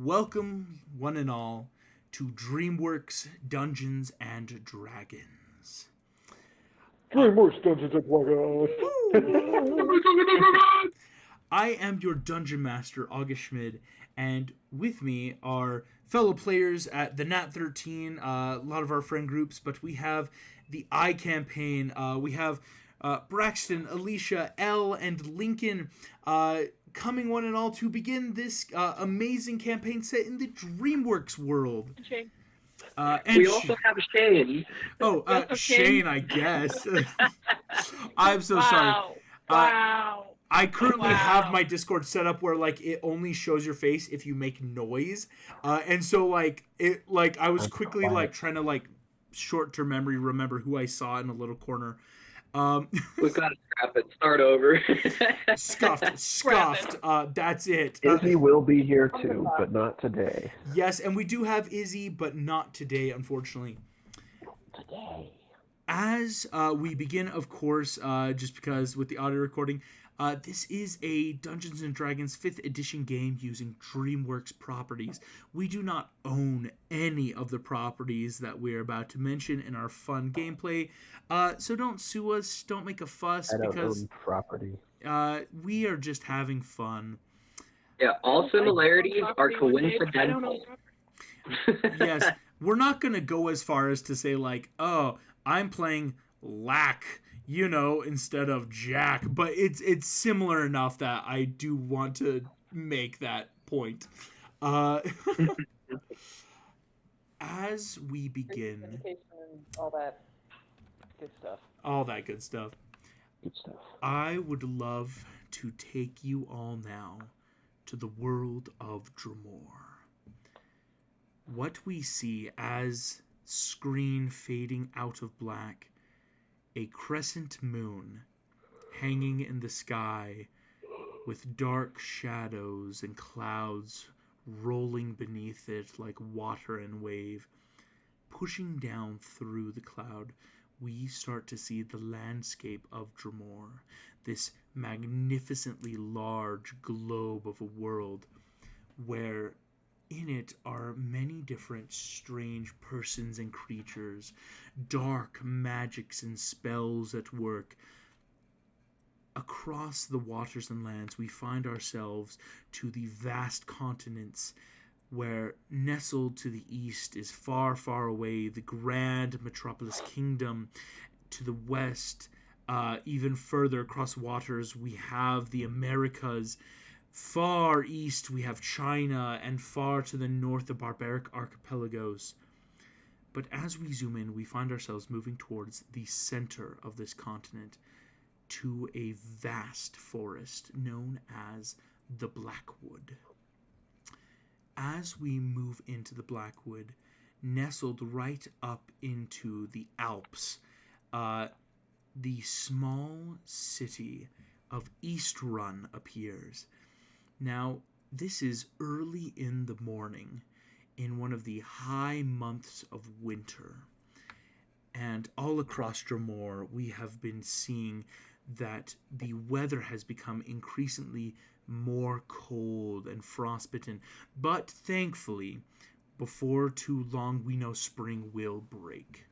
Welcome, one and all, to Dreamworks Dungeons and Dragons. Dreamworks Dungeons and Dragons. I am your Dungeon Master, August Schmid, and with me are fellow players at the Nat 13, a lot of our friend groups, but we have the I campaign. We have Braxton, Alicia, Elle, and Lincoln coming one and all to begin this amazing campaign set in the Dreamworks world. And we also have Shane. Shane, I guess. I'm so sorry. Wow. I currently have my Discord set up where it only shows your face if you make noise, and so I was quickly trying to short-term memory remember who I saw in a little corner. We've got to scrap it. Start over. Scuffed. That's it. Izzy will be here too, but not today. Yes, and we do have Izzy, but not today, unfortunately. Today. As we begin, of course, just because with the audio recording, this is a Dungeons & Dragons 5th edition game using Dreamworks properties. We do not own any of the properties that we're about to mention in our fun gameplay, so don't sue us, don't make a fuss, because own property. We are just having fun. Yeah, all similarities are coincidental. Yes, we're not going to go as far as to say, I'm playing Lack, instead of Jack, but it's similar enough that I do want to make that point. As we begin, all that good stuff. All that good stuff. Good stuff. I would love to take you all now to the world of Dremore. What we see as screen fading out of black, a crescent moon hanging in the sky with dark shadows and clouds rolling beneath it like water and wave. Pushing down through the cloud, we start to see the landscape of Dremore, this magnificently large globe of a world where in it are many different strange persons and creatures, dark magics and spells at work. Across the waters and lands, we find ourselves to the vast continents where nestled to the east is far, far away the grand metropolis kingdom. To the west, even further across waters, we have the Americas. Far east, we have China, and far to the north, the barbaric archipelagos. But as we zoom in, we find ourselves moving towards the center of this continent, to a vast forest known as the Blackwood. As we move into the Blackwood, nestled right up into the Alps, the small city of Eastrun appears. Now, this is early in the morning, in one of the high months of winter. And all across Dremore, we have been seeing that the weather has become increasingly more cold and frostbitten. But thankfully, before too long, we know spring will break.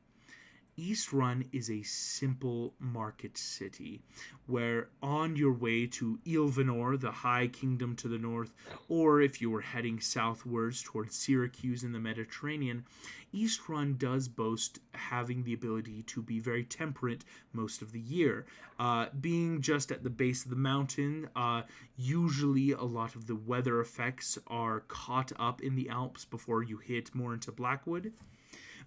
Eastrun is a simple market city where on your way to Ilvanor, the High Kingdom to the north, or if you were heading southwards towards Syracuse in the Mediterranean, Eastrun does boast having the ability to be very temperate most of the year. Being just at the base of the mountain, usually a lot of the weather effects are caught up in the Alps before you hit more into Blackwood.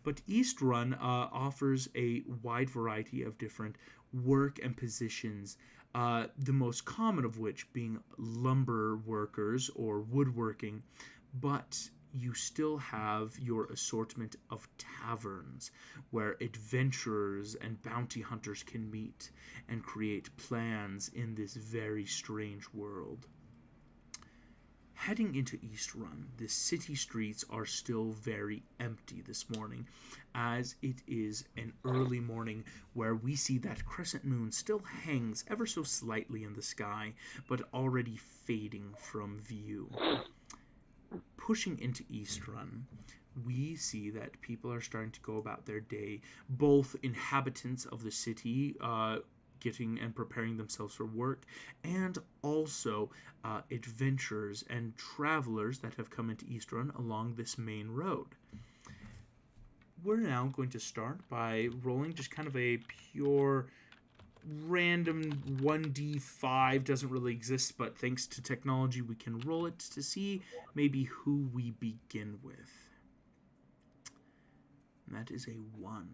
But Eastrun offers a wide variety of different work and positions, the most common of which being lumber workers or woodworking. But you still have your assortment of taverns where adventurers and bounty hunters can meet and create plans in this very strange world. Heading into Eastrun, the city streets are still very empty this morning, as it is an early morning where we see that crescent moon still hangs ever so slightly in the sky, but already fading from view. pushing into East Run, we see that people are starting to go about their day, both inhabitants of the city getting and preparing themselves for work, and also adventurers and travelers that have come into East Run along this main road. We're now going to start by rolling just kind of a pure random 1d5. Doesn't really exist, but thanks to technology we can roll it to see maybe who we begin with. And that is a 1.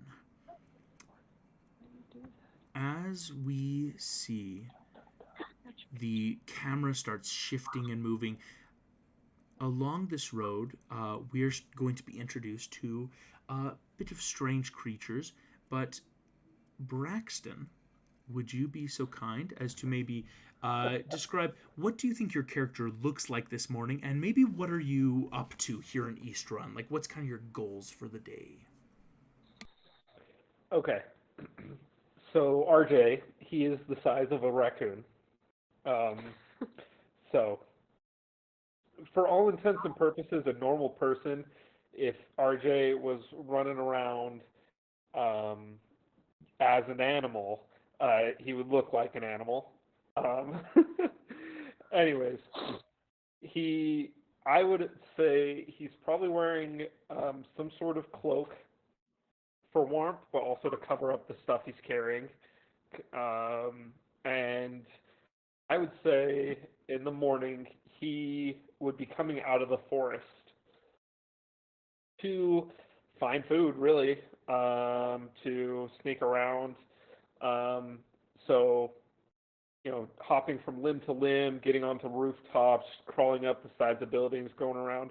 As we see the camera starts shifting and moving along this road, we're going to be introduced to a bit of strange creatures. But Braxton, would you be so kind as to maybe describe what do you think your character looks like this morning, and maybe what are you up to here in East Run? Like, what's kind of your goals for the day? Okay. So RJ, he is the size of a raccoon. So, for all intents and purposes, a normal person, if RJ was running around as an animal, he would look like an animal. Anyways, I would say he's probably wearing some sort of cloak for warmth, but also to cover up the stuff he's carrying. And I would say in the morning he would be coming out of the forest to find food, really, to sneak around. So, hopping from limb to limb, getting onto rooftops, crawling up the sides of buildings, going around.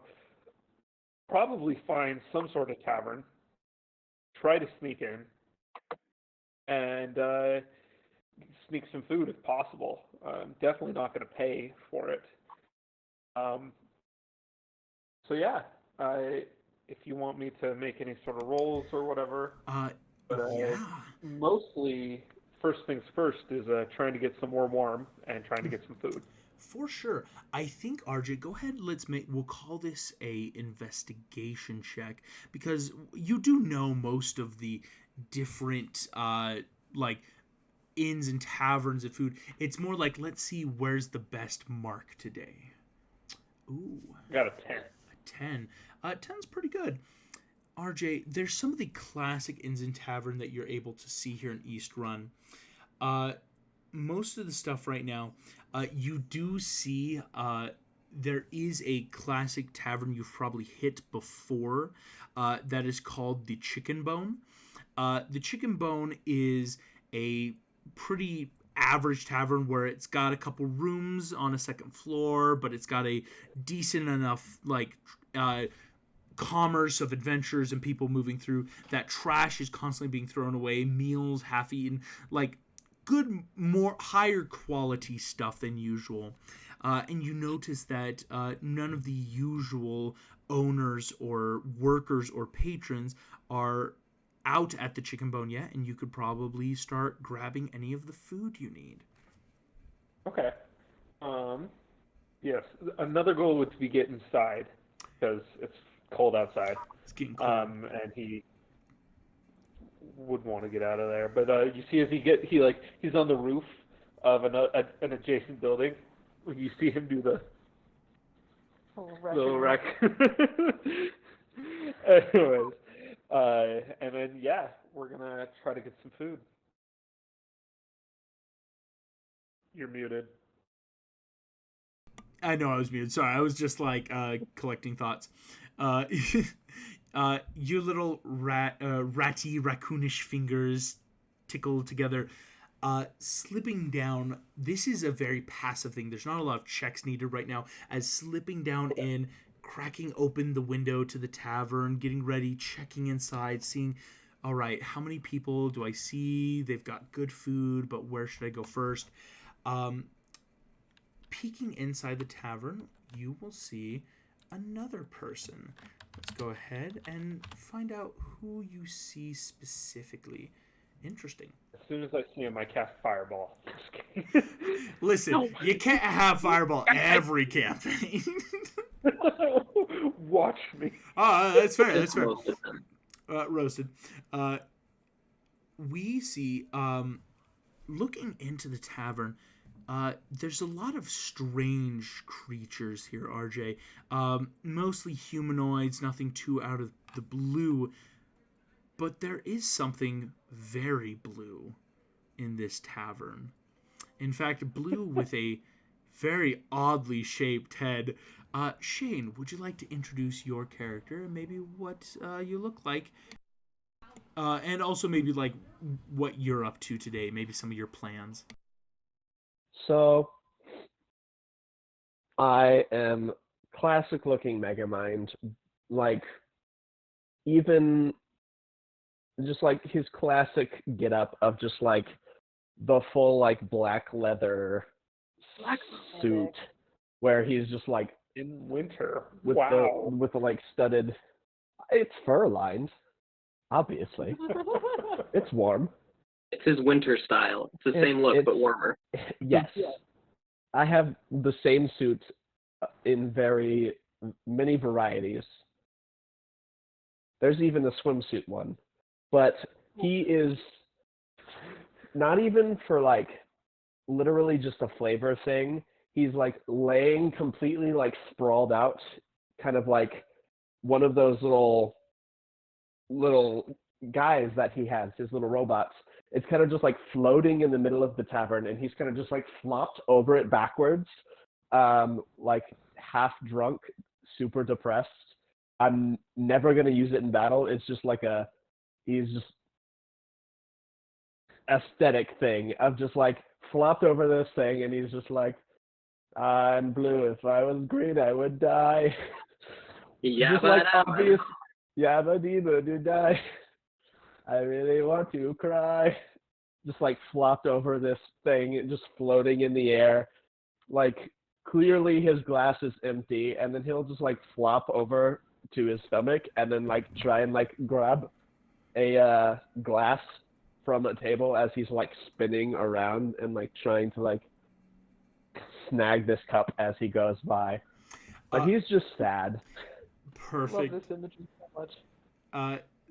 Probably find some sort of tavern, try to sneak in, and sneak some food if possible. I'm definitely not going to pay for it. So yeah, if you want me to make any sort of rolls or whatever, Yeah. mostly first things first is trying to get some more warm and trying to get some food. For sure. I think, RJ, go ahead. We'll call this a investigation check, because you do know most of the different like inns and taverns of food. It's more like, let's see where's the best mark today. Ooh, Got a 10. a 10. 10's pretty good. RJ, there's some of the classic inns and tavern that you're able to see here in East Run. Most of the stuff right now, you do see there is a classic tavern you've probably hit before that is called the Chicken Bone. The Chicken Bone is a pretty average tavern where it's got a couple rooms on a second floor, but it's got a decent enough commerce of adventurers and people moving through. That trash is constantly being thrown away, meals half eaten, like good, more higher quality stuff than usual. And you notice that none of the usual owners or workers or patrons are out at the Chicken Bone yet, and you could probably start grabbing any of the food you need. Okay. Yes. Another goal would be get inside because it's cold outside. It's getting cold. And he would want to get out of there. But you see, as he's on the roof of an adjacent building. You see him do the little wreck. Anyways, and then we're gonna try to get some food. You're muted. I know I was muted. Sorry, I was just collecting thoughts. Your little ratty, raccoonish fingers tickle together. Slipping down, this is a very passive thing. There's not a lot of checks needed right now. As slipping down in, cracking open the window to the tavern, getting ready, checking inside, seeing, all right, how many people do I see? They've got good food, but where should I go first? Peeking inside the tavern, you will see another person. Let's go ahead and find out who you see specifically. Interesting. As soon as I see him, I cast Fireball. Listen, No. you can't have Fireball every campaign. Watch me. That's fair. That's Just fair. roasted them. Roasted. We see, looking into the tavern, there's a lot of strange creatures here, RJ. Mostly humanoids, nothing too out of the blue. But there is something very blue in this tavern. In fact, blue with a very oddly shaped head. Shane, would you like to introduce your character and maybe what you look like? And also maybe like what you're up to today, maybe some of your plans. So, I am classic looking Megamind, like, even just like his classic get up of just like the full like black leather Black suit where he's just like In winter. with Wow. the like studded, it's fur lined, obviously. It's warm. It's his winter style. It's the same look, but warmer. Yes. I have the same suit in very many varieties. There's even a swimsuit one. But he is not even for like literally just a flavor thing. He's like laying completely like sprawled out, kind of like one of those little guys that he has, his little robots. It's kind of just like floating in the middle of the tavern, and he's kind of just like flopped over it backwards, like half drunk, super depressed. I'm never gonna use it in battle. It's just like he's just aesthetic thing of just like flopped over this thing, and he's just like, I'm blue. If I was green, I would die. Yeah, Just like obvious. Yabba dibba do die. I really want to cry. Just like flopped over this thing, just floating in the air. Like clearly his glass is empty, and then he'll just like flop over to his stomach, and then like try and like grab a glass from a table as he's like spinning around and like trying to like snag this cup as he goes by. But he's just sad. Perfect. Love this imagery so much.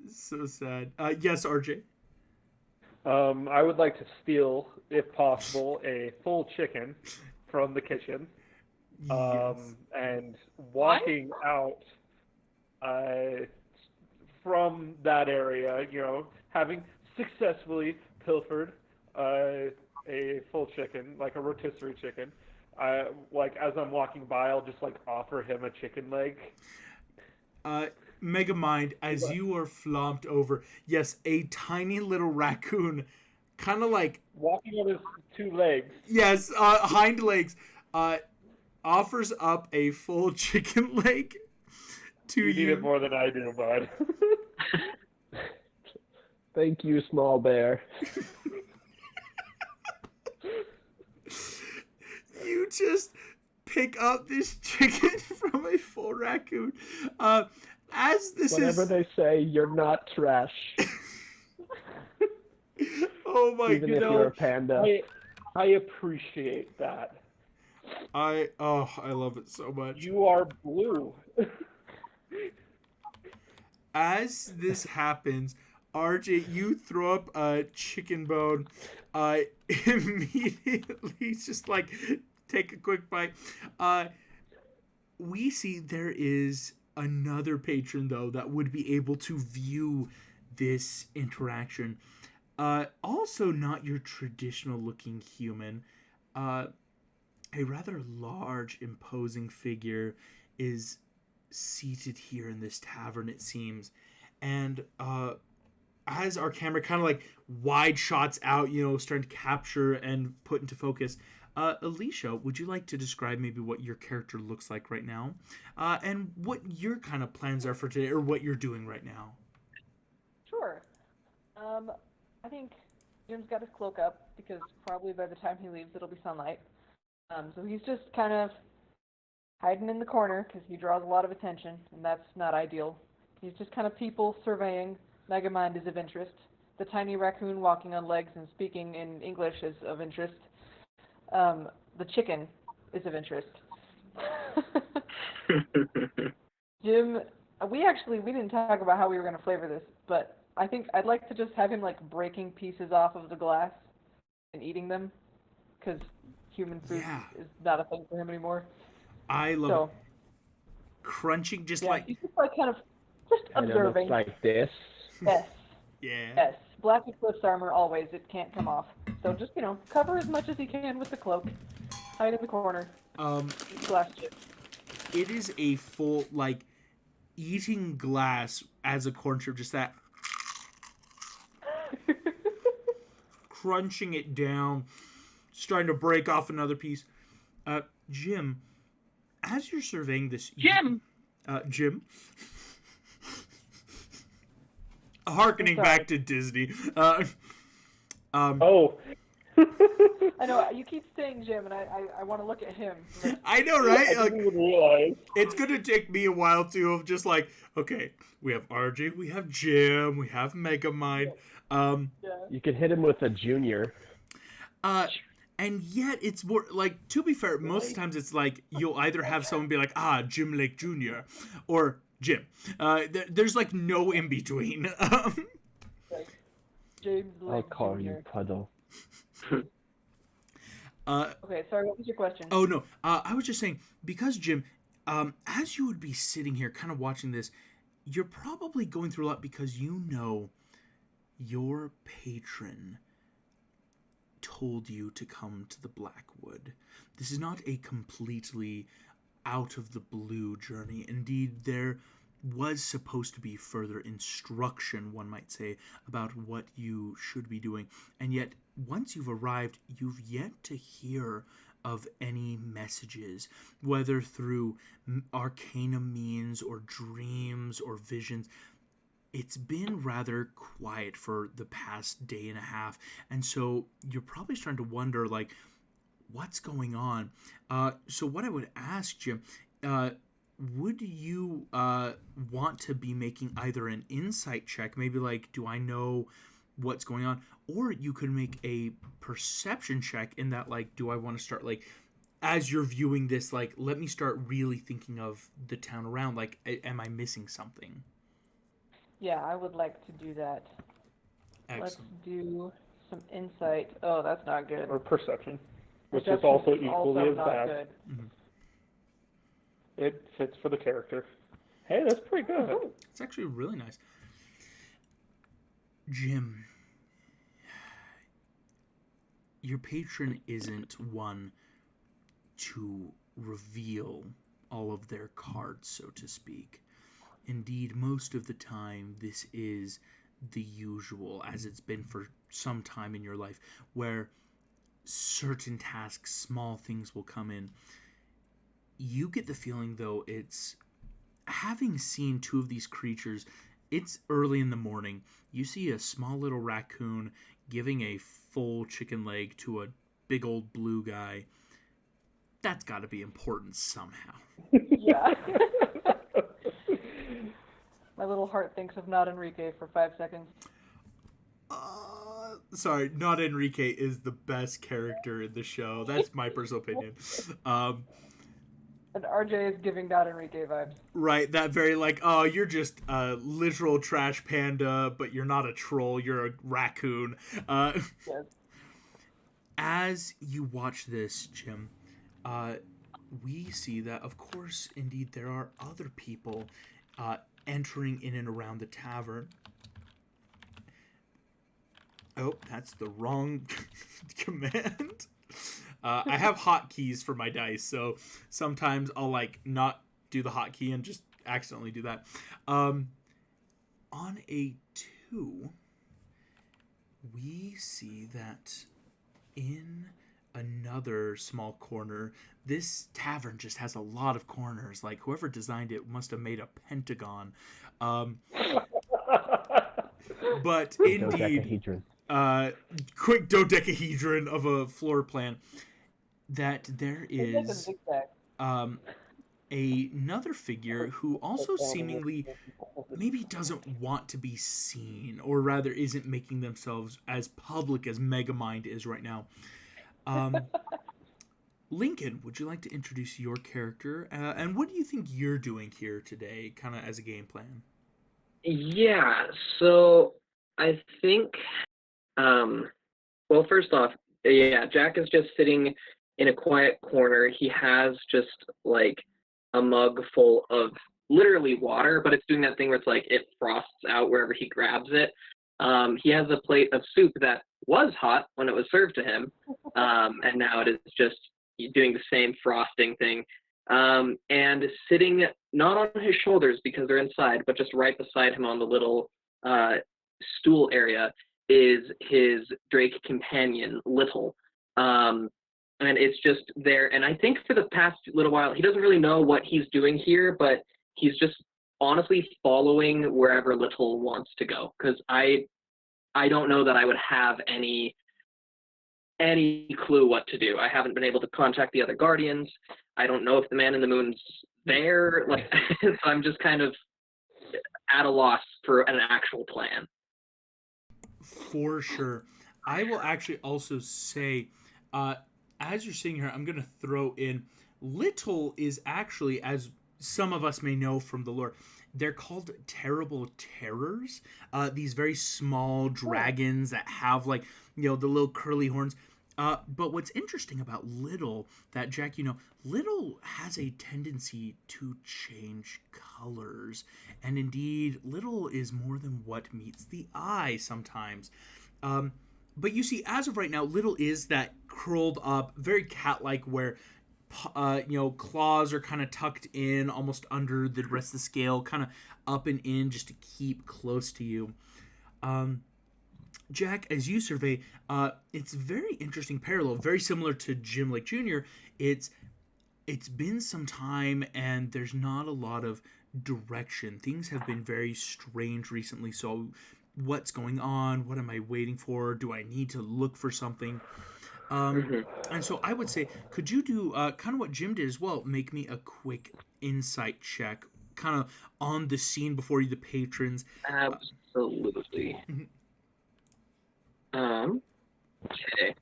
So sad. Yes, RJ. I would like to steal, if possible, a full chicken from the kitchen. Yes. And walking out from that area, having successfully pilfered a full chicken, like a rotisserie chicken, like as I'm walking by, I'll just like offer him a chicken leg. Megamind, as you are flopped over, yes, a tiny little raccoon, kind of like Walking on his two legs. yes, hind legs, offers up a full chicken leg to You need it more than I do, bud. Thank you, small bear. You just pick up this chicken from a full raccoon. As this Whenever is, they say you're not trash, oh my even if you're a panda. I appreciate that. I love it so much. You are blue. As this happens, RJ, you throw up a chicken bone. Immediately, just like take a quick bite. We see there is another patron though that would be able to view this interaction. Also, not your traditional looking human. A rather large, imposing figure is seated here in this tavern, it seems. And as our camera kind of like wide shots out, starting to capture and put into focus, Alicia, would you like to describe maybe what your character looks like right now? And what your kind of plans are for today, or what you're doing right now? Sure. I think Jim's got his cloak up because probably by the time he leaves it'll be sunlight. So he's just kind of hiding in the corner because he draws a lot of attention, and that's not ideal. He's just kind of people surveying. Megamind is of interest. the tiny raccoon walking on legs and speaking in English is of interest. The chicken is of interest. Jim, we didn't talk about how we were going to flavor this, but I think I'd like to just have him like breaking pieces off of the glass and eating them, because human food is not a thing for him anymore. I love it. Crunching, just like... he's just like kind of just observing. It looks like this. Yes. Yeah. Yes. Black Eclipse armor always, it can't come off. So just, cover as much as he can with the cloak. Hide in the corner. Glass chip. It is a full, like, eating glass as a corn chip, just that... crunching it down, starting to break off another piece. Jim, as you're surveying this... Jim! Jim? Harkening back to Disney. Oh. I know, you keep saying Jim, and I want to look at him. I know, right? I didn't even realize. It's going to take me a while, too, of just like, okay, we have RJ, we have Jim, we have Megamind. You could hit him with a junior. And yet, it's more, like, to be fair, most of the times it's like, you'll either have someone be like, Jim Lake Jr., or Jim. There's, like, no in-between. James Lake I'll call Jr. you Puddle. Okay, sorry, what was your question? Oh, no. I was just saying, because, Jim, as you would be sitting here kind of watching this, you're probably going through a lot because you know your patron told you to come to the Blackwood. This is not a completely out of the blue journey. Indeed, there was supposed to be further instruction, one might say, about what you should be doing. And yet, once you've arrived, you've yet to hear of any messages, whether through arcana means or dreams or visions. It's been rather quiet for the past day and a half, and so you're probably starting to wonder, like, what's going on? So what I would ask, Jim, would you want to be making either an insight check, maybe like, do I know what's going on? Or you could make a perception check in that, like, do I want to start, like, as you're viewing this, like, let me start really thinking of the town around, like, am I missing something? Yeah, I would like to do that. Excellent. Let's do some insight. Oh, that's not good. Or perception, which Perception is also equally as not bad. good. Mm-hmm. It fits for the character. Hey, that's pretty good. It's actually really nice. Jim, your patron isn't one to reveal all of their cards, so to speak. Indeed, most of the time, this is the usual, as it's been for some time in your life, where certain tasks, small things will come in. You get the feeling, though, it's having seen two of these creatures, it's early in the morning. You see a small little raccoon giving a full chicken leg to a big old blue guy. That's got to be important somehow. Yeah. My little heart thinks of Not Enrique for 5 seconds. Sorry, Not Enrique is the best character in the show. That's my personal opinion. And RJ is giving Not Enrique vibes. Right, that very like, oh, you're just a literal trash panda, but you're not a troll, you're a raccoon. Yes. As you watch this, Jim, we see that, of course, indeed, there are other people entering in and around the tavern. Oh, that's the wrong command. I have hotkeys for my dice, so sometimes I'll like not do the hotkey and just accidentally do that. On a 2, we see that in another small corner, this tavern just has a lot of corners. Like, whoever designed it must have made a pentagon. But indeed, quick dodecahedron of a floor plan. That there is another figure who also seemingly maybe doesn't want to be seen, or rather isn't making themselves as public as Megamind is right now. Lincoln, would you like to introduce your character? And what do you think you're doing here today, kind of as a game plan? Yeah, so I think, well, first off, yeah, Jack is just sitting in a quiet corner. He has just like a mug full of literally water, but it's doing that thing where it's like it frosts out wherever he grabs it. He has a plate of soup that was hot when it was served to him, and now it is just doing the same frosting thing. And sitting not on his shoulders because they're inside, but just right beside him on the little stool area is his Drake companion, Little. And it's just there. And I think for the past little while, he doesn't really know what he's doing here, but he's just honestly following wherever Little wants to go. Because I don't know that I would have any clue what to do. I haven't been able to contact the other Guardians. I don't know if the Man in the Moon's there. Like, so I'm just kind of at a loss for an actual plan. For sure. I will actually also say, as you're sitting here, I'm going to throw in Little is actually, as some of us may know from the lore, they're called terrible terrors. These very small dragons that have like, the little curly horns. But what's interesting about Little, that Jack, Little has a tendency to change colors. And indeed, Little is more than what meets the eye sometimes. But you see, as of right now, Little is that curled up, very cat-like, where claws are kind of tucked in, almost under the rest of the scale, kind of up and in, just to keep close to you. Jack, as you survey, it's very interesting parallel, very similar to Jim Lake Jr. It's been some time, and there's not a lot of direction. Things have been very strange recently, so what's going on? What am I waiting for? Do I need to look for something? And so I would say, could you do kind of what Jim did as well? Make me a quick insight check, kind of on the scene before you, the patrons. Absolutely. Okay.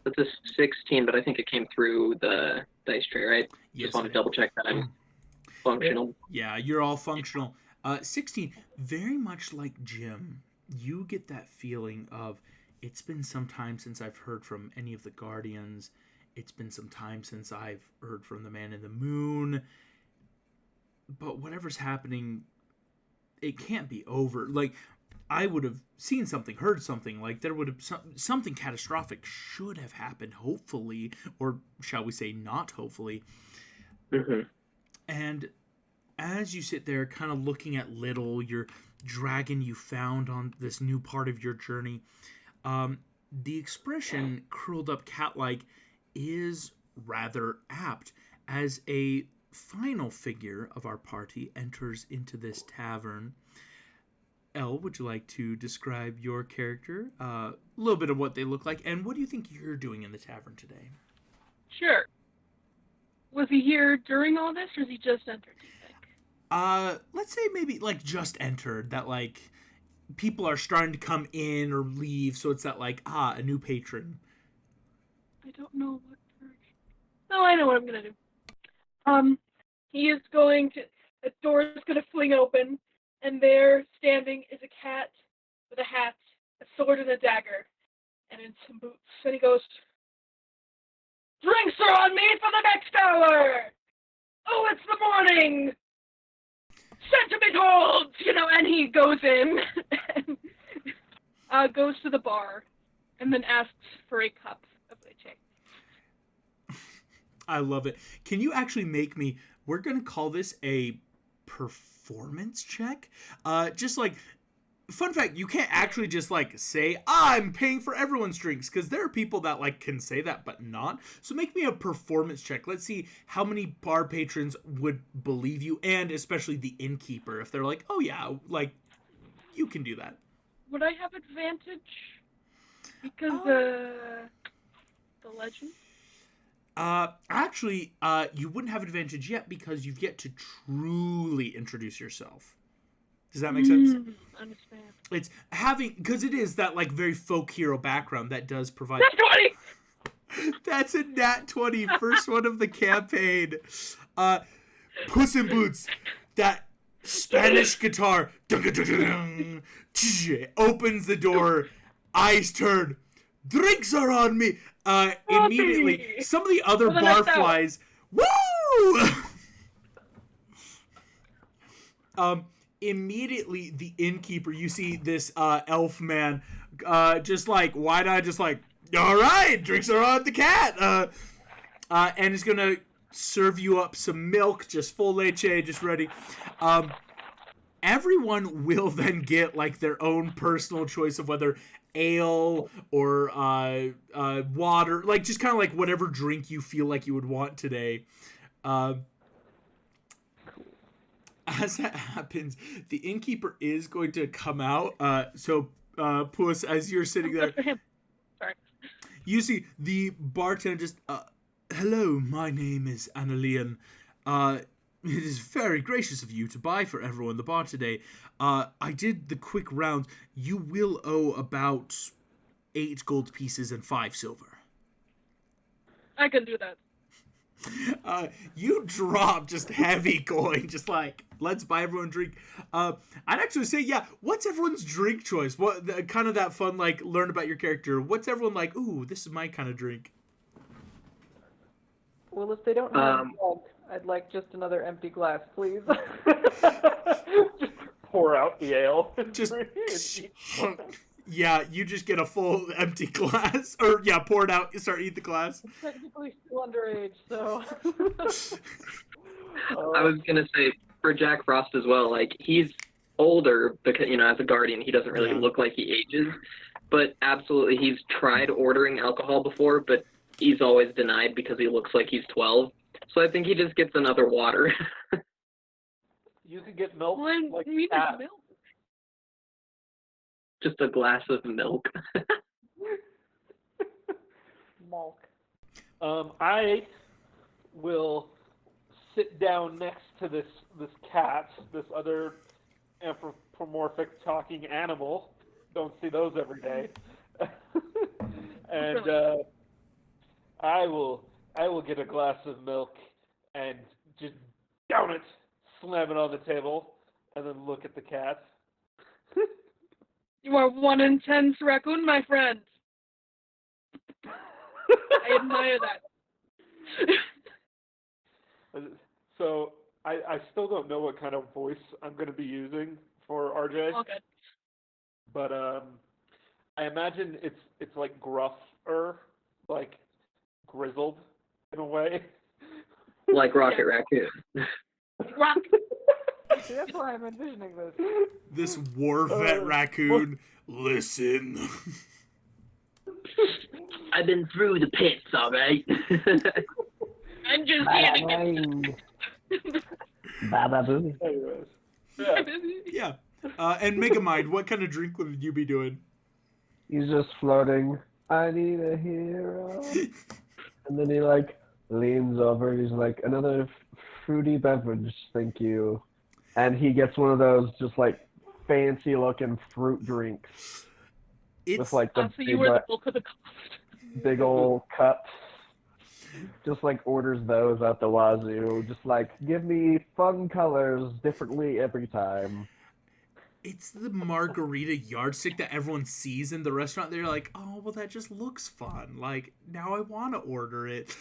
That's a 16, but I think it came through the dice tray, right? Yes, just want to double check that I'm functional. Yeah, you're all functional. 16, very much like Jim, you get that feeling of, it's been some time since I've heard from any of the Guardians. It's been some time since I've heard from the Man in the Moon. But whatever's happening, it can't be over. Like, I would have seen something, heard something. Like, there would have something catastrophic should have happened, hopefully, or shall we say, not hopefully. And as you sit there, kind of looking at Little, your dragon you found on this new part of your journey, the expression curled up cat-like is rather apt as a final figure of our party enters into this tavern. Elle, would you like to describe your character? A little bit of what they look like, and what do you think you're doing in the tavern today? Sure. Was he here during all this, or is he just entered, do you think? Let's say maybe, like, just entered, that, like, people are starting to come in or leave, so it's that, like, a new patron. I don't know what version. No, I know what I'm gonna do. He is going to, the door is gonna fling open, and there, standing, is a cat with a hat, a sword, and a dagger, and in some boots. And he goes, "Drinks are on me for the next hour! Oh, it's the morning! Sentiment holds!" And he goes in, and goes to the bar, and then asks for a cup of leche. I love it. Can you actually make me, we're going to call this a performance check? Just like, fun fact, you can't actually just like say, I'm paying for everyone's drinks, because there are people that like can say that but not. So make me a performance check. Let's see how many bar patrons would believe you, and especially the innkeeper, if they're like, oh yeah, like, you can do that. Would I have advantage because the legend? Actually, you wouldn't have advantage yet because you've yet to truly introduce yourself. Does that make sense? Understand. It's having, because it is that like very folk hero background that does provide. That's 20! That's a nat 20, first one of the campaign. Puss in Boots, that Spanish guitar, opens the door, eyes turn, drinks are on me. Immediately, some of the other barflies, woo! Immediately, the innkeeper, you see this elf man, just like wide-eyed, just like, all right, drinks are on the cat, and is gonna serve you up some milk, just full leche, just ready. Everyone will then get like their own personal choice of whether ale or water, like just kind of like whatever drink you feel like you would want today. As that happens, the innkeeper is going to come out. So Puss, as you're sitting there, Sorry. you see the bartender just, hello, my name is Annalian. It is very gracious of you to buy for everyone the bar today. I did the quick round. You will owe about 8 gold pieces and 5 silver. I can do that. You drop just heavy coin, just like, let's buy everyone a drink. I'd actually say, yeah, what's everyone's drink choice? What kind of that fun, like, learn about your character. What's everyone like, ooh, this is my kind of drink? Well, if they don't have milk, I'd like just another empty glass, please. Just pour out the ale. Just, yeah, you just get a full empty glass. Or, yeah, pour it out, start eat the glass. I'm technically still underage, so... I was gonna say for Jack Frost as well. Like he's older because as a guardian, he doesn't really look like he ages. But absolutely, he's tried ordering alcohol before, but he's always denied because he looks like he's 12. So I think he just gets another water. You could get milk. Well, like we need that. milk. Just a glass of milk. Milk. I will sit down next to this cat, this other anthropomorphic talking animal. Don't see those every day. And I will get a glass of milk and just down it, slam it on the table, and then look at the cat. You are one intense raccoon, my friend. I admire that. So I still don't know what kind of voice I'm going to be using for RJ. All good. But I imagine it's like gruffer, like grizzled in a way. Like Rocket Raccoon. Rock. See, that's why I'm envisioning this. This war vet raccoon, listen. I've been through the pits, all right. I'm just here to Baba boo. Anyways, yeah. Yeah. And Megamind, what kind of drink would you be doing? He's just floating. I need a hero. And then he like leans over. He's like, another fruity beverage, thank you. And he gets one of those just like fancy looking fruit drinks with like the so you were the bulk of the cost. big old cups. Just like orders those out the wazoo. Just like, give me fun colors differently every time. It's the margarita yardstick that everyone sees in the restaurant. They're like, oh, well, that just looks fun. Like, now I want to order it.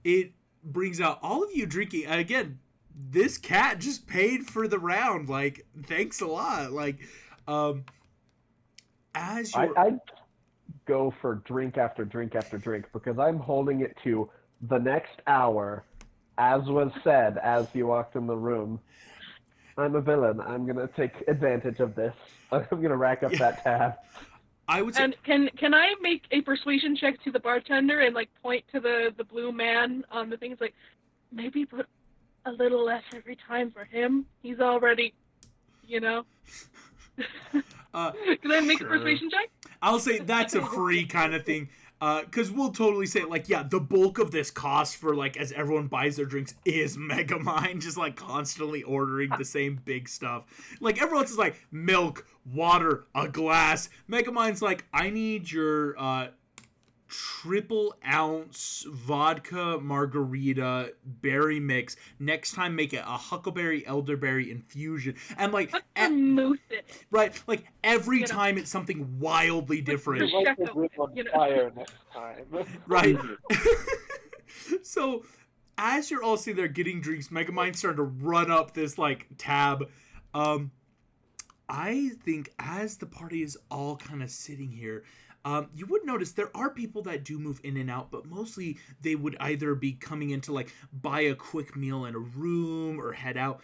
It brings out all of you drinking. Again, this cat just paid for the round. Like, thanks a lot. Like, as you're... I'd go for drink after drink after drink because I'm holding it to the next hour, as was said as he walked in the room. I'm a villain. I'm going to take advantage of this. I'm going to rack up that tab. I would say... And can I make a persuasion check to the bartender and like point to the blue man on the things like maybe put a little less every time for him? He's already, Can I make a persuasion check? I'll say that's a free kind of thing. Because we'll totally say, like, yeah, the bulk of this cost for, like, as everyone buys their drinks is Megamind, just, like, constantly ordering the same big stuff. Like, everyone else is like, milk, water, a glass. Megamind's like, I need your, triple ounce vodka margarita berry mix. Next time, make it a huckleberry elderberry infusion. And, like, Put some moose in it. right, like, every You know. time it's something wildly different. the Light the Prosecco, room on you know. fire next time. Right. So, as you're all sitting there getting drinks, Megamind's starting to run up this, like, tab. I think as the party is all kind of sitting here, you would notice there are people that do move in and out, but mostly they would either be coming in to, like, buy a quick meal in a room or head out.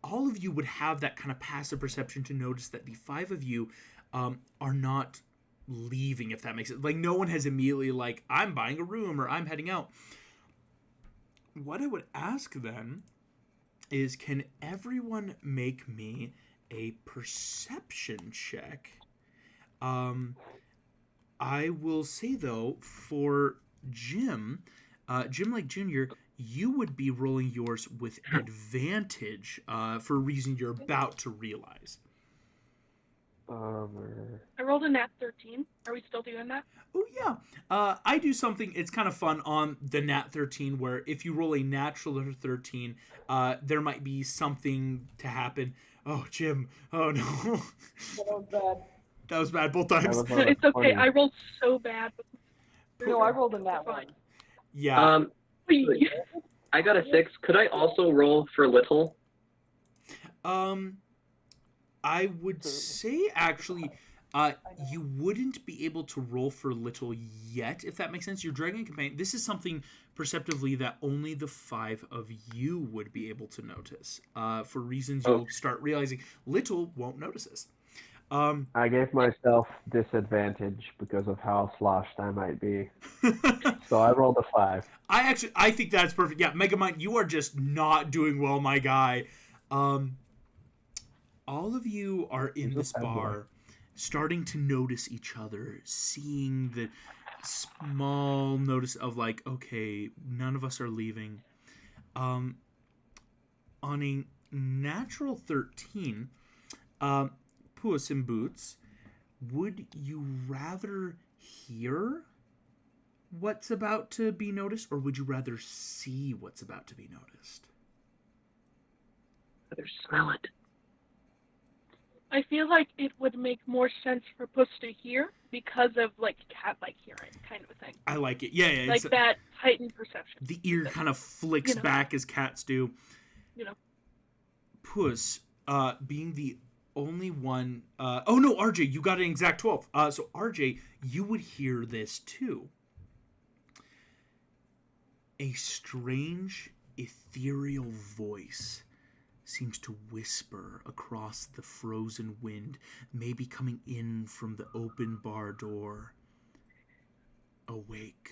All of you would have that kind of passive perception to notice that the five of you are not leaving, if that makes sense. Like, no one has immediately, like, I'm buying a room or I'm heading out. What I would ask then is, can everyone make me a perception check? I will say, though, for Jim, Jim Lake Jr., you would be rolling yours with advantage for a reason you're about to realize. I rolled a nat 13. Are we still doing that? Oh, yeah. I do something, it's kind of fun on the nat 13, where if you roll a natural 13, there might be something to happen. Oh, Jim. Oh, no. That was bad. That was bad both times. That was No, it's okay. I rolled so bad. No, I rolled a nat one. Fine. Yeah. I got a 6. Could I also roll for little? I would say, actually, you wouldn't be able to roll for little yet, if that makes sense. Your dragon companion, this is something perceptively that only the five of you would be able to notice. For reasons you'll start realizing, little won't notice this. I gave myself disadvantage because of how sloshed I might be. So I rolled a 5. I think that's perfect. Yeah, Megamind, you are just not doing well, my guy. All of you are in this bar, starting to notice each other, seeing the small notice of, like, okay, none of us are leaving. On a natural 13, Puss in Boots, would you rather hear what's about to be noticed, or would you rather see what's about to be noticed? Rather smell it. I feel like it would make more sense for Puss to hear because of, like, cat-like hearing kind of a thing. I like it. Yeah, Like that heightened perception. The ear kind of flicks back as cats do. You know. Puss, being the only one... oh, no, RJ, you got an exact 12. So, RJ, you would hear this, too. A strange, ethereal voice seems to whisper across the frozen wind, maybe coming in from the open bar door. Awake.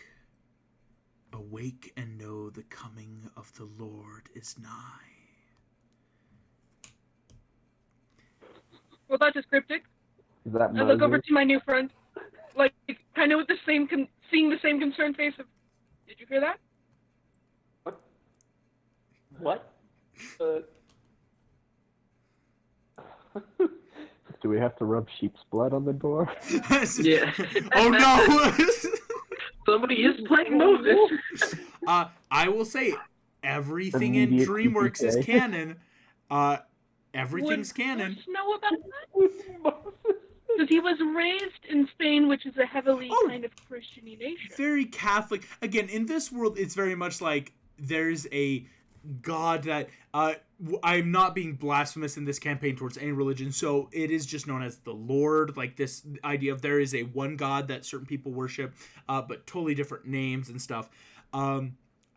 Awake and know the coming of the Lord is nigh. Well, that's just cryptic. Is that I look over Moses? to my new friend, like, kind of with the same, seeing the same concerned face of, did you hear that? What? Do we have to rub sheep's blood on the door? Yeah. Oh, no! Somebody is playing Moses. I will say, everything in Immediate DreamWorks is PPK. canon. Everything's Would canon. Puss know about that? Because he was raised in Spain, which is a heavily kind of Christian-y nation. Very Catholic. Again, in this world, it's very much like there's a God that... I'm not being blasphemous in this campaign towards any religion, so it is just known as the Lord. Like, this idea of there is a one God that certain people worship, but totally different names and stuff.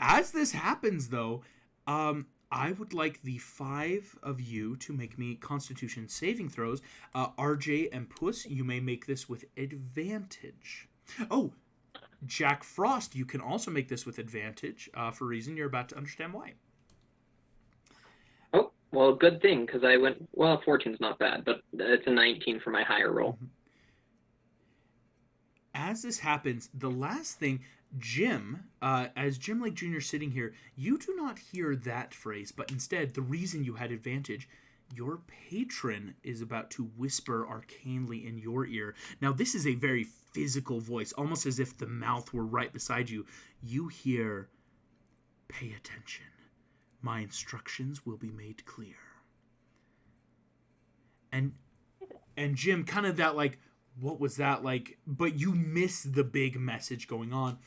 As this happens, though, I would like the five of you to make me Constitution saving throws. RJ and Puss, you may make this with advantage. Oh, Jack Frost, you can also make this with advantage for a reason you're about to understand why. Oh, well, good thing, because I went, well, 14's not bad, but it's a 19 for my higher roll. as this happens, the last thing, Jim, as Jim Lake Jr. sitting here, you do not hear that phrase, but instead, the reason you had advantage, your patron is about to whisper arcanely in your ear. Now, this is a very physical voice, almost as if the mouth were right beside you. You hear, "Pay attention. My instructions will be made clear." And Jim, kind of that like, what was that like? But you miss the big message going on.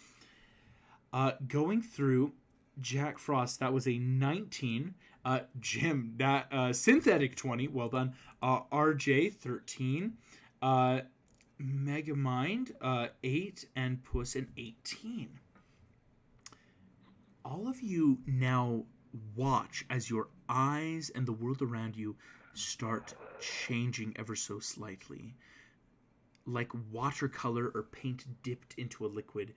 Going through Jack Frost, that was a 19. Jim, that synthetic 20, well done. RJ 13. Megamind 8, and Puss an 18. All of you now watch as your eyes and the world around you start changing ever so slightly. Like watercolor or paint dipped into a liquid,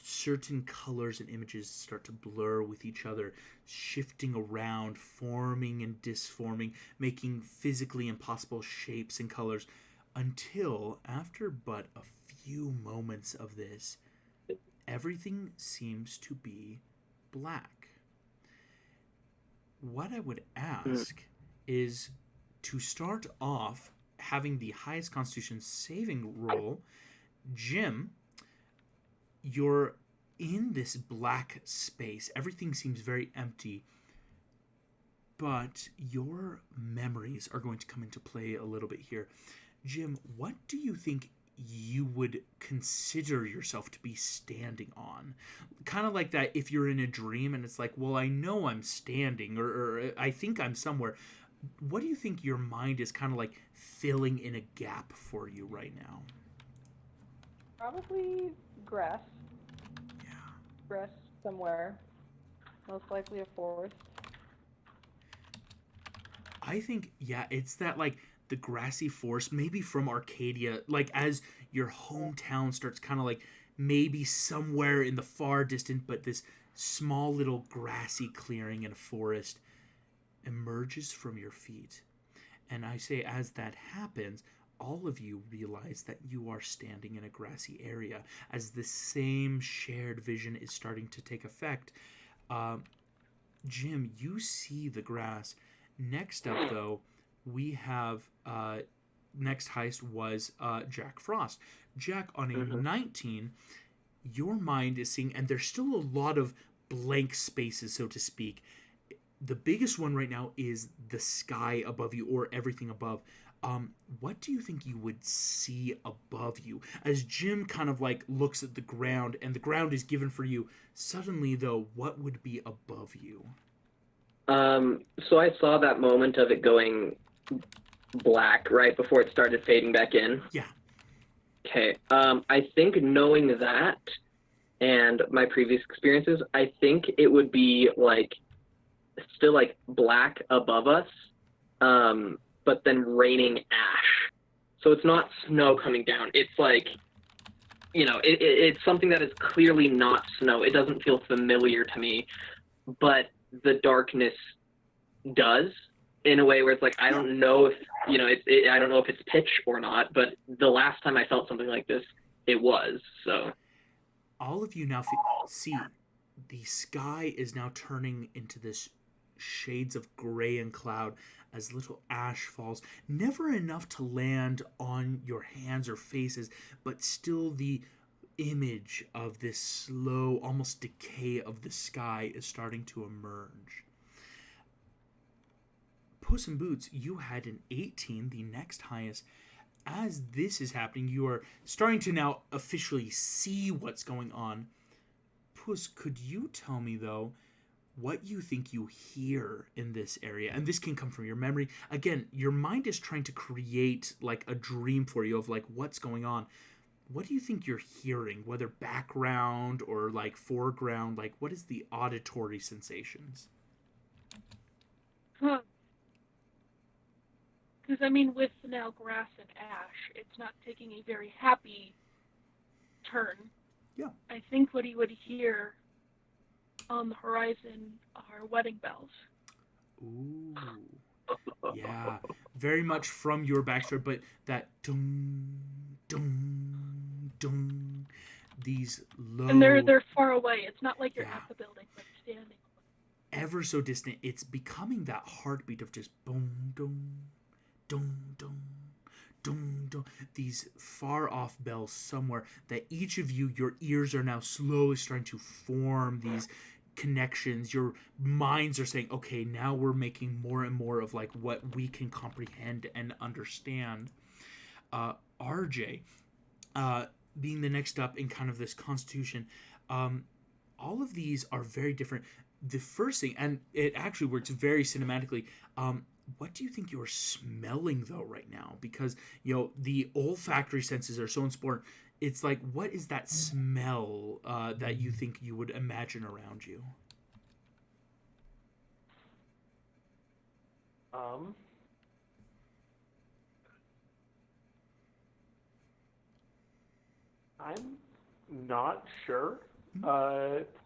certain colors and images start to blur with each other, shifting around, forming and disforming, making physically impossible shapes and colors, until, after but a few moments of this, everything seems to be black. What I would ask is to start off having the highest Constitution saving roll. Jim, you're in this black space. Everything seems very empty, but your memories are going to come into play a little bit here. Jim, what do you think you would consider yourself to be standing on? Kind of like that if you're in a dream and it's like, well, I know I'm standing, or I think I'm somewhere. What do you think your mind is kind of like filling in a gap for you right now? Probably grass. Yeah. Grass somewhere. Most likely a forest. I think, yeah, it's that like the grassy forest, maybe from Arcadia, like as your hometown starts kind of like maybe somewhere in the far distant, but this small little grassy clearing in a forest emerges from your feet. And I say, as that happens, all of you realize that you are standing in a grassy area as the same shared vision is starting to take effect. Jim, you see the grass. Next up, though, we have next heist was Jack Frost. Jack, on a 19, your mind is seeing, and there's still a lot of blank spaces, so to speak. The biggest one right now is the sky above you, or everything above. What do you think you would see above you? As Jim kind of like looks at the ground, and the ground is given for you, suddenly, though, what would be above you? So I saw that moment of it going black right before it started fading back in. Yeah. Okay. I think knowing that and my previous experiences, I think it would be like still like black above us, but then raining ash. So it's not snow coming down. It's like, you know, it's something that is clearly not snow. It doesn't feel familiar to me, but the darkness does, in a way where it's like, I don't know if, you know, I don't know if it's pitch or not, but the last time I felt something like this, it was, so. All of you now see the sky is now turning into this shades of gray and cloud as little ash falls. Never enough to land on your hands or faces, but still the image of this slow, almost decay of the sky is starting to emerge. Puss in Boots, you had an 18, the next highest. As this is happening, you are starting to now officially see what's going on. Puss, could you tell me, though, what you think you hear in this area? And this can come from your memory. Again, your mind is trying to create like a dream for you of like what's going on. What do you think you're hearing, whether background or like foreground? Like, what is the auditory sensations? Because, I mean, with now grass and ash, it's not taking a very happy turn. Yeah. I think what he would hear on the horizon are wedding bells. Ooh. Yeah. Very much from your backstory, but that dum, dum, dong. These low, And they're far away. It's not like you're Yeah. at the building, but standing. ever so distant. It's becoming that heartbeat of just boom, dong, dong, dong, dong, dong. These far off bells somewhere that each of you, your ears are now slowly starting to form these connections. Your minds are saying, okay, now we're making more and more of like what we can comprehend and understand. RJ, uh, being the next up in kind of this constitution, all of these are very different. The first thing, and it actually works very cinematically. What do you think you're smelling though right now? Because the olfactory senses are so important. It's like, what is that smell that you think you would imagine around you? I'm not sure.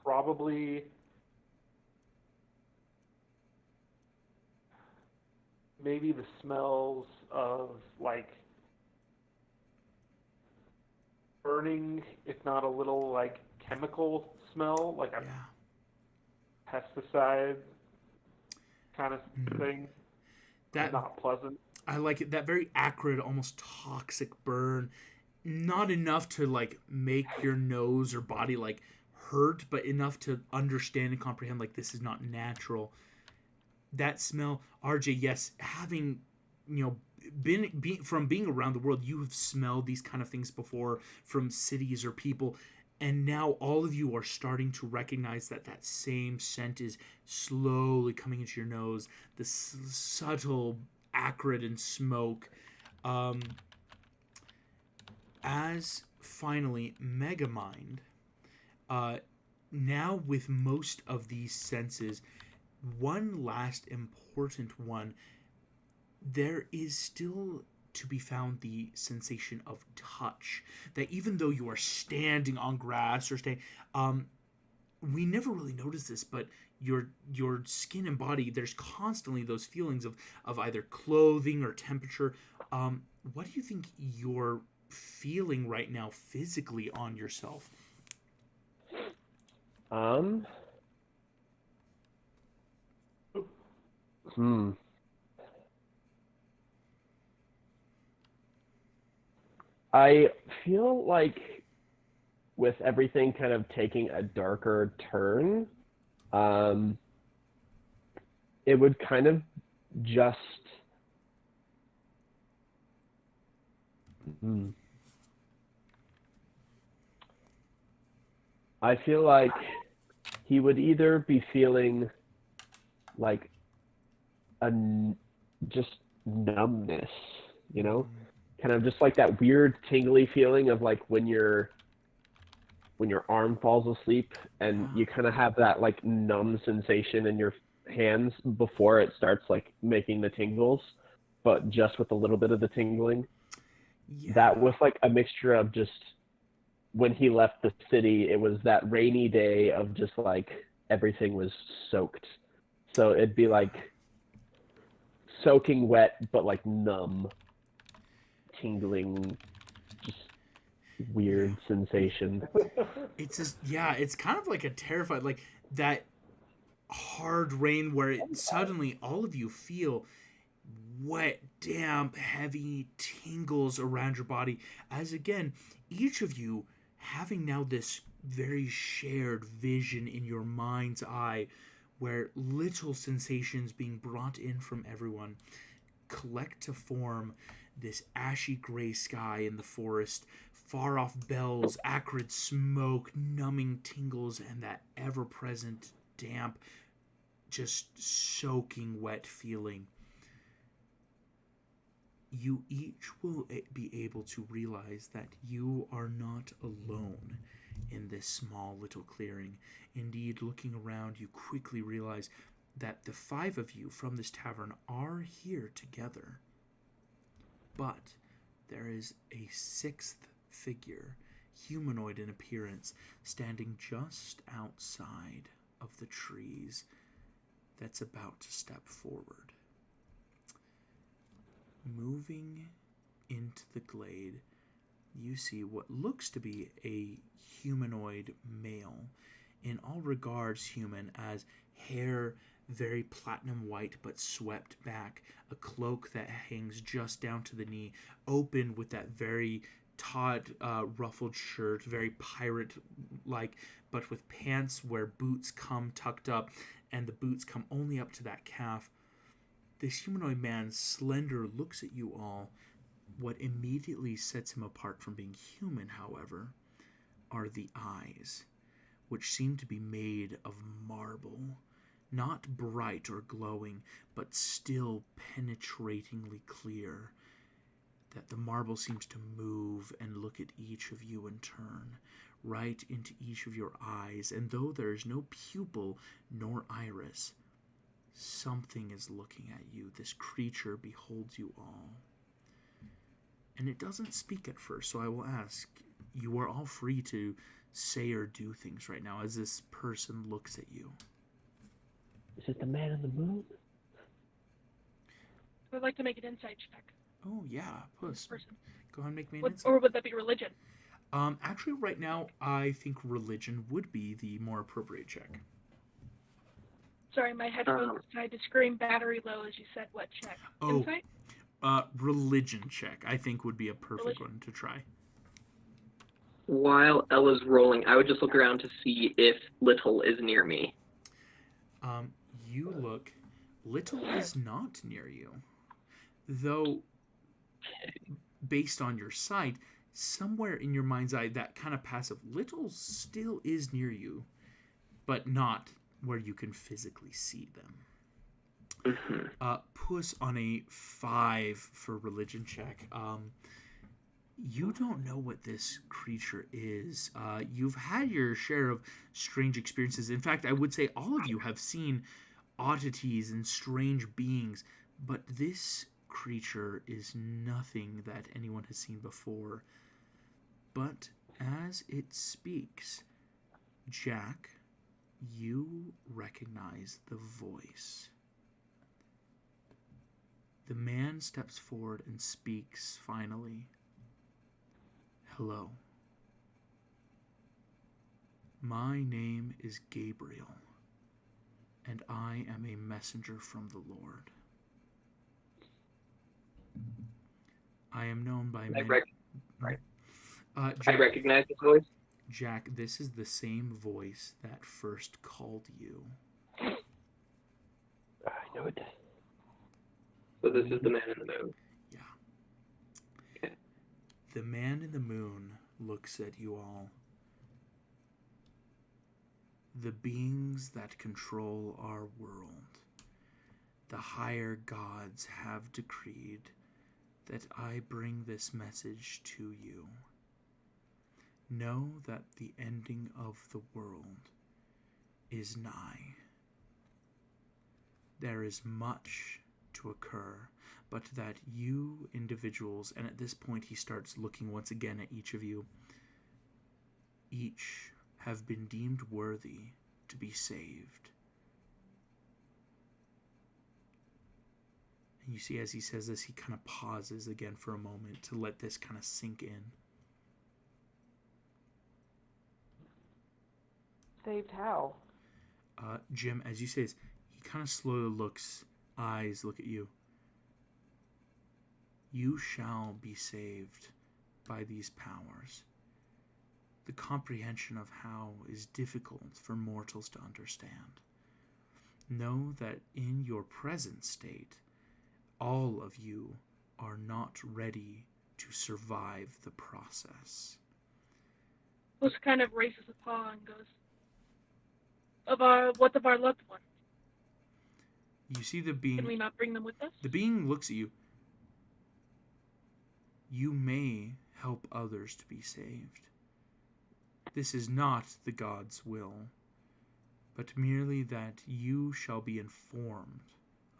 Probably maybe the smells of like burning, if not a little like chemical smell, like a Yeah. pesticide kind of thing. That Not pleasant. I like it. That very acrid, almost toxic burn. Not enough to like make your nose or body like hurt, but enough to understand and comprehend like this is not natural. That smell, RJ, yes, having from being around the world, you have smelled these kind of things before from cities or people, and now all of you are starting to recognize that that same scent is slowly coming into your nose. This subtle acrid and smoke. Um, as finally Megamind, uh, now with most of these senses, one last important one, there is still to be found the sensation of touch. That even though you are standing on grass or staying, we never really notice this, but your skin and body, there's constantly those feelings of either clothing or temperature. What do you think you're feeling right now physically on yourself? I feel like with everything kind of taking a darker turn, it would kind of just I feel like he would either be feeling like just numbness, kind of just like that weird tingly feeling of like when your arm falls asleep and you kind of have that like numb sensation in your hands before it starts like making the tingles, but just with a little bit of the tingling. Yeah. That was like a mixture of just when he left the city, it was that rainy day of just like everything was soaked. So it'd be like soaking wet, but like numb, tingling, just weird sensation. It's just, it's kind of like a terrified, like that hard rain where it suddenly all of you feel wet, damp, heavy tingles around your body. As again, each of you having now this very shared vision in your mind's eye where little sensations being brought in from everyone collect to form this ashy gray sky in the forest, far off bells, acrid smoke, numbing tingles, and that ever present damp, just soaking wet feeling. You each will be able to realize that you are not alone in this small little clearing. Indeed, looking around, you quickly realize that the 5 of you from this tavern are here together. But there is a 6th figure, humanoid in appearance, standing just outside of the trees that's about to step forward. Moving into the glade, you see what looks to be a humanoid male, in all regards human, as hair very platinum white but swept back, a cloak that hangs just down to the knee, open with that very taut, ruffled shirt, very pirate-like, but with pants where boots come tucked up, and the boots come only up to that calf. This humanoid man, slender, looks at you all. What immediately sets him apart from being human, however, are the eyes, which seem to be made of marble, not bright or glowing, but still penetratingly clear, that the marble seems to move and look at each of you in turn, right into each of your eyes, and though there is no pupil nor iris, something is looking at you. This creature beholds you all. And it doesn't speak at first, so I will ask, you are all free to say or do things right now as this person looks at you. Is it the man in the moon? I'd like to make an insight check. Oh, yeah, on Puss. this person. Go ahead and make me an insight. Or would that be religion? Actually, right now, I think religion would be the more appropriate check. Sorry, my headphones decided to scream battery low as you said what check. Oh, Insight? religion check, I think, would be a perfect Religion. one to try. While Ella's rolling, I would just look around to see if Little is near me. You look. Little is not near you. Though, based on your sight, somewhere in your mind's eye, that kind of passive Little still is near you, but not where you can physically see them. Mm-hmm. Puss on a 5 for religion check. You don't know what this creature is. You've had your share of strange experiences. In fact, I would say all of you have seen oddities and strange beings, but this creature is nothing that anyone has seen before. But as it speaks, Jack, you recognize the voice. The man steps forward and speaks finally. Hello. My name is Gabriel, and I am a messenger from the Lord. I am known by many... I Jack, recognize the voice. Jack, this is the same voice that first called you. I know it. So this is the man in the moon. Yeah. Okay. The man in the moon looks at you all. The beings that control our world, the higher gods have decreed that I bring this message to you. Know that the ending of the world is nigh. There is much to occur, but that you individuals, and at this point he starts looking once again at each of you, each have been deemed worthy to be saved. And you see as he says this, he kind of pauses again for a moment to let this kind of sink in. Saved how? Jim, as you say this, he kind of slowly looks, eyes look at you. You shall be saved by these powers. The comprehension of how is difficult for mortals to understand. Know that in your present state, all of you are not ready to survive the process. Puss kind of raises a paw and goes, what of our loved one? You see the being... Can we not bring them with us? The being looks at you. You may help others to be saved. This is not the God's will, but merely that you shall be informed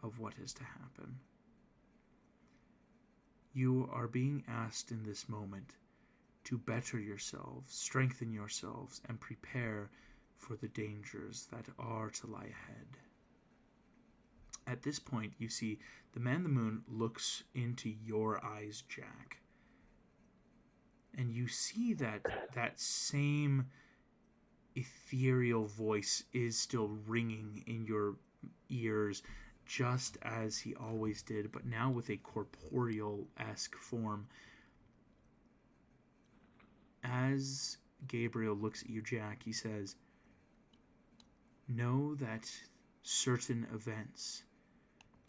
of what is to happen. You are being asked in this moment to better yourselves, strengthen yourselves, and prepare for the dangers that are to lie ahead. At this point, you see the man in the moon looks into your eyes, Jack. and you see that that same ethereal voice is still ringing in your ears, just as he always did, but now with a corporeal-esque form. As Gabriel looks at you, Jack, he says, know that certain events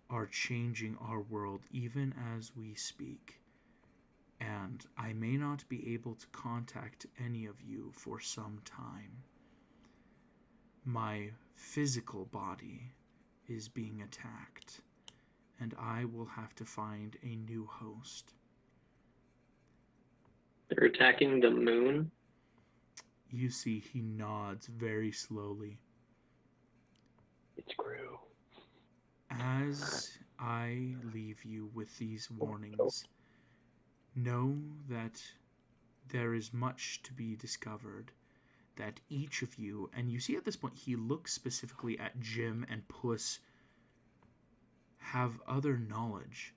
are changing our world even as we speak, and I may not be able to contact any of you for some time. My physical body is being attacked, and I will have to find a new host. They're attacking the moon? You see he nods very slowly. It's Gru. As I leave you with these warnings, know that there is much to be discovered, that each of you, and you see at this point he looks specifically at Jim and Puss, have other knowledge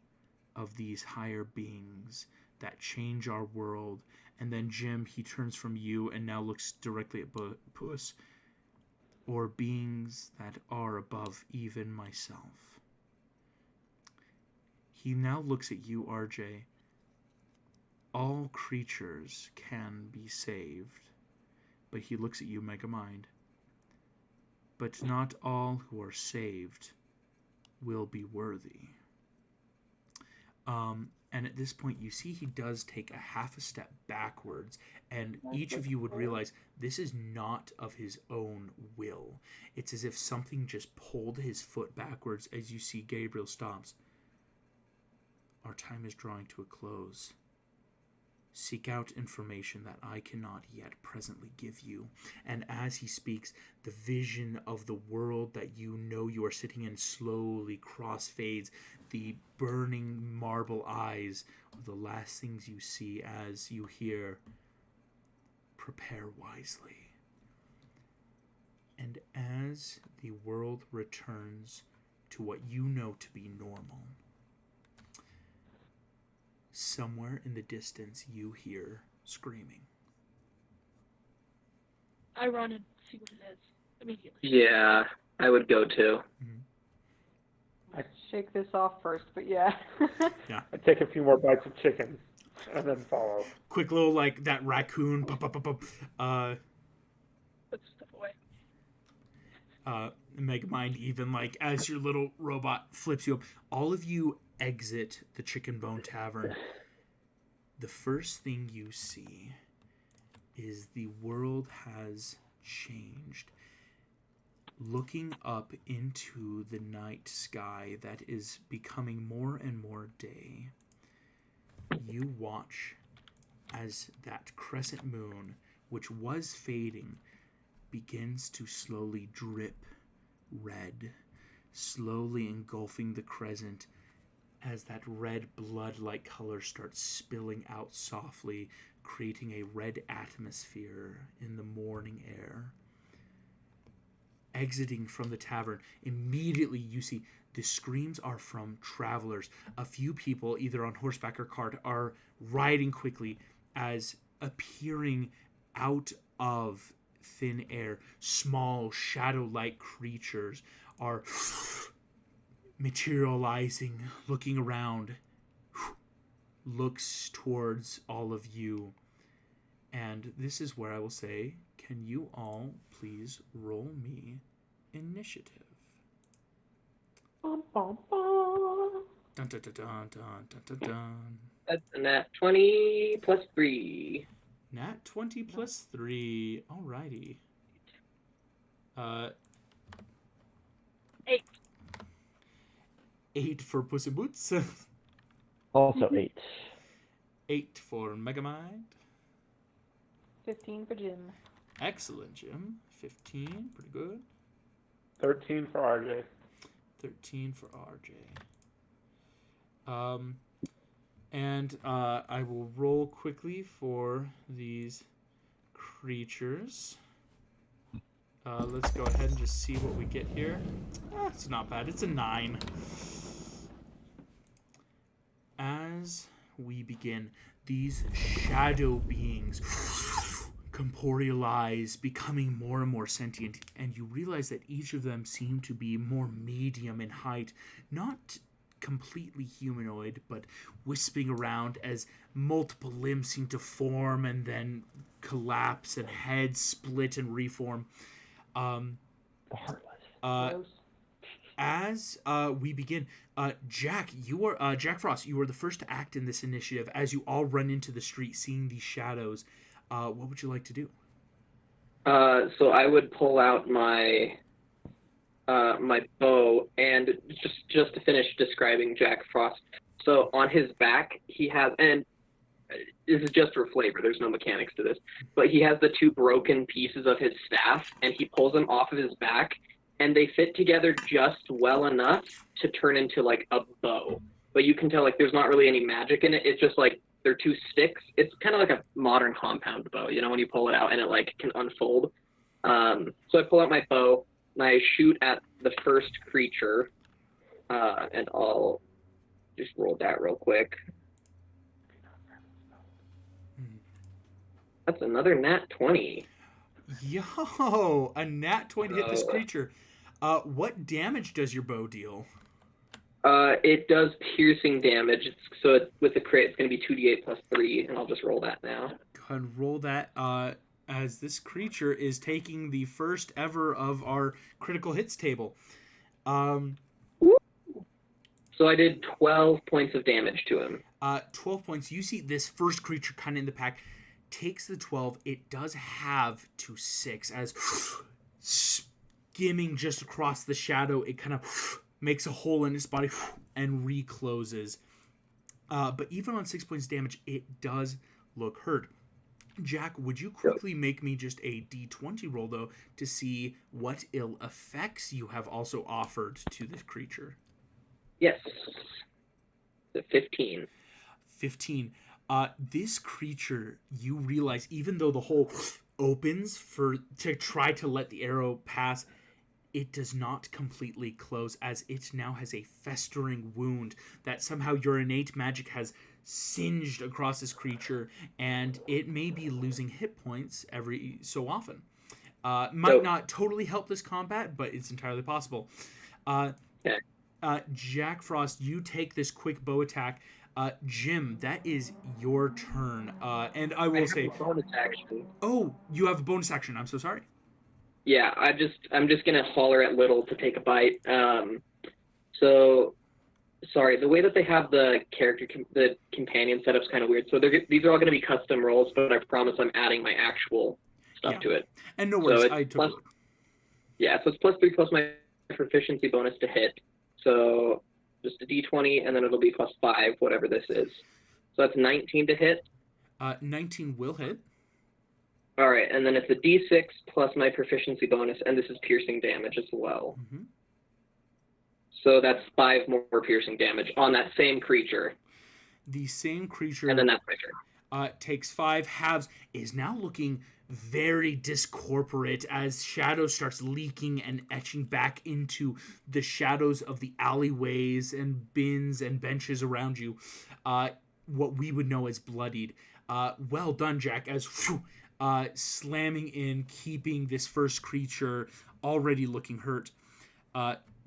of these higher beings that change our world. And then Jim, he turns from you and now looks directly at Puss, or beings that are above even myself. He now looks at you, RJ. All creatures can be saved, but he looks at you, Megamind. But not all who are saved will be worthy. And at this point, you see he does take a half a step backwards, and each of you would realize this is not of his own will. It's as if something just pulled his foot backwards as you see Gabriel stops. Our time is drawing to a close. Seek out information that I cannot yet presently give you. And as he speaks, the vision of the world that you know you are sitting in slowly crossfades. The burning marble eyes are the last things you see as you hear, prepare wisely. And as the world returns to what you know to be normal, somewhere in the distance you hear screaming. I run and see what it is immediately. Yeah, I would go too. I shake this off first, but yeah. Yeah. I take a few more bites of chicken and then follow. Quick little, like, that raccoon. Put stuff away. Megamind, even, like, as your little robot flips you up, all of you exit the Chicken Bone Tavern. The first thing you see is the world has changed. Looking up into the night sky that is becoming more and more day, you watch as that crescent moon, which was fading, begins to slowly drip red, slowly engulfing the crescent as that red blood-like color starts spilling out softly, creating a red atmosphere in the morning air. Exiting from the tavern, immediately you see the screams are from travelers. A few people, either on horseback or cart, are riding quickly as appearing out of thin air, small shadow-like creatures are materializing, looking around, looks towards all of you. And this is where I will say, can you all please roll me initiative? Bum, bum, bum. Dun, dun, dun, dun, dun, dun, dun. That's a nat 20 plus 3. Nat 20 plus 3. Alrighty. 8. 8 for Puss in Boots. Also 8. 8 for Megamind. 15 for Jim. Excellent, Jim. 15, pretty good. 13 for RJ. 13 for RJ. And I will roll quickly for these creatures. Let's go ahead and just see what we get here. It's not bad. It's a 9. As we begin, these shadow beings corporealize, becoming more and more sentient, and you realize that each of them seem to be more medium in height, not completely humanoid, but wisping around as multiple limbs seem to form and then collapse, and heads split and reform. The Heartless. Gross. As we begin, Jack, Jack Frost. You are the first to act in this initiative. As you all run into the street, seeing these shadows, what would you like to do? So I would pull out my my bow, and just to finish describing Jack Frost. So on his back, he has, and this is just for flavor, there's no mechanics to this, but he has the two broken pieces of his staff, and he pulls them off of his back, and they fit together just well enough to turn into like a bow. But you can tell like there's not really any magic in it. It's just like they're two sticks. It's kind of like a modern compound bow, you know, when you pull it out and it like can unfold. So I pull out my bow and I shoot at the first creature, and I'll just roll that real quick. That's another nat 20. Yo, a nat 20 to hit this creature. What damage does your bow deal? It does piercing damage. With the crit, it's going to be 2d8 plus 3, and I'll just roll that now. Go ahead and roll that, as this creature is taking the first ever of our critical hits table. So I did 12 points of damage to him. 12 points. You see this first creature kind of in the pack takes the 12. It does have to 6 as skimming just across the shadow. It kind of makes a hole in its body and recloses. But even on 6 points damage, it does look hurt. Jack, would you quickly make me just a d20 roll, though, to see what ill effects you have also offered to this creature? Yes. The 15. 15. This creature, you realize, even though the hole opens to try to let the arrow pass, it does not completely close, as it now has a festering wound that somehow your innate magic has singed across this creature, and it may be losing hit points every so often. Might not totally help this combat, but it's entirely possible. Jack Frost, you take this quick bow attack. Jim, that is your turn. And I will say, bonus action. Oh, you have a bonus action. I'm so sorry. Yeah, I'm just gonna holler at Little to take a bite. So sorry, the way that they have the the companion setup's kind of weird. So these are all gonna be custom rolls, but I promise I'm adding my actual stuff to it. And no worries, So I took it. Yeah, so it's +3 plus my proficiency bonus to hit. So just a d20, and then it'll be +5, whatever this is. So that's 19 to hit. 19 will hit. All right, and then it's a d6 plus my proficiency bonus, and this is piercing damage as well. Mm-hmm. So that's 5 more piercing damage on that same creature. The same creature, and then that's my turn. Takes 5 halves, is now looking very discorporate as shadow starts leaking and etching back into the shadows of the alleyways and bins and benches around you. What we would know as bloodied. Well done, Jack, as slamming in, keeping this first creature already looking hurt.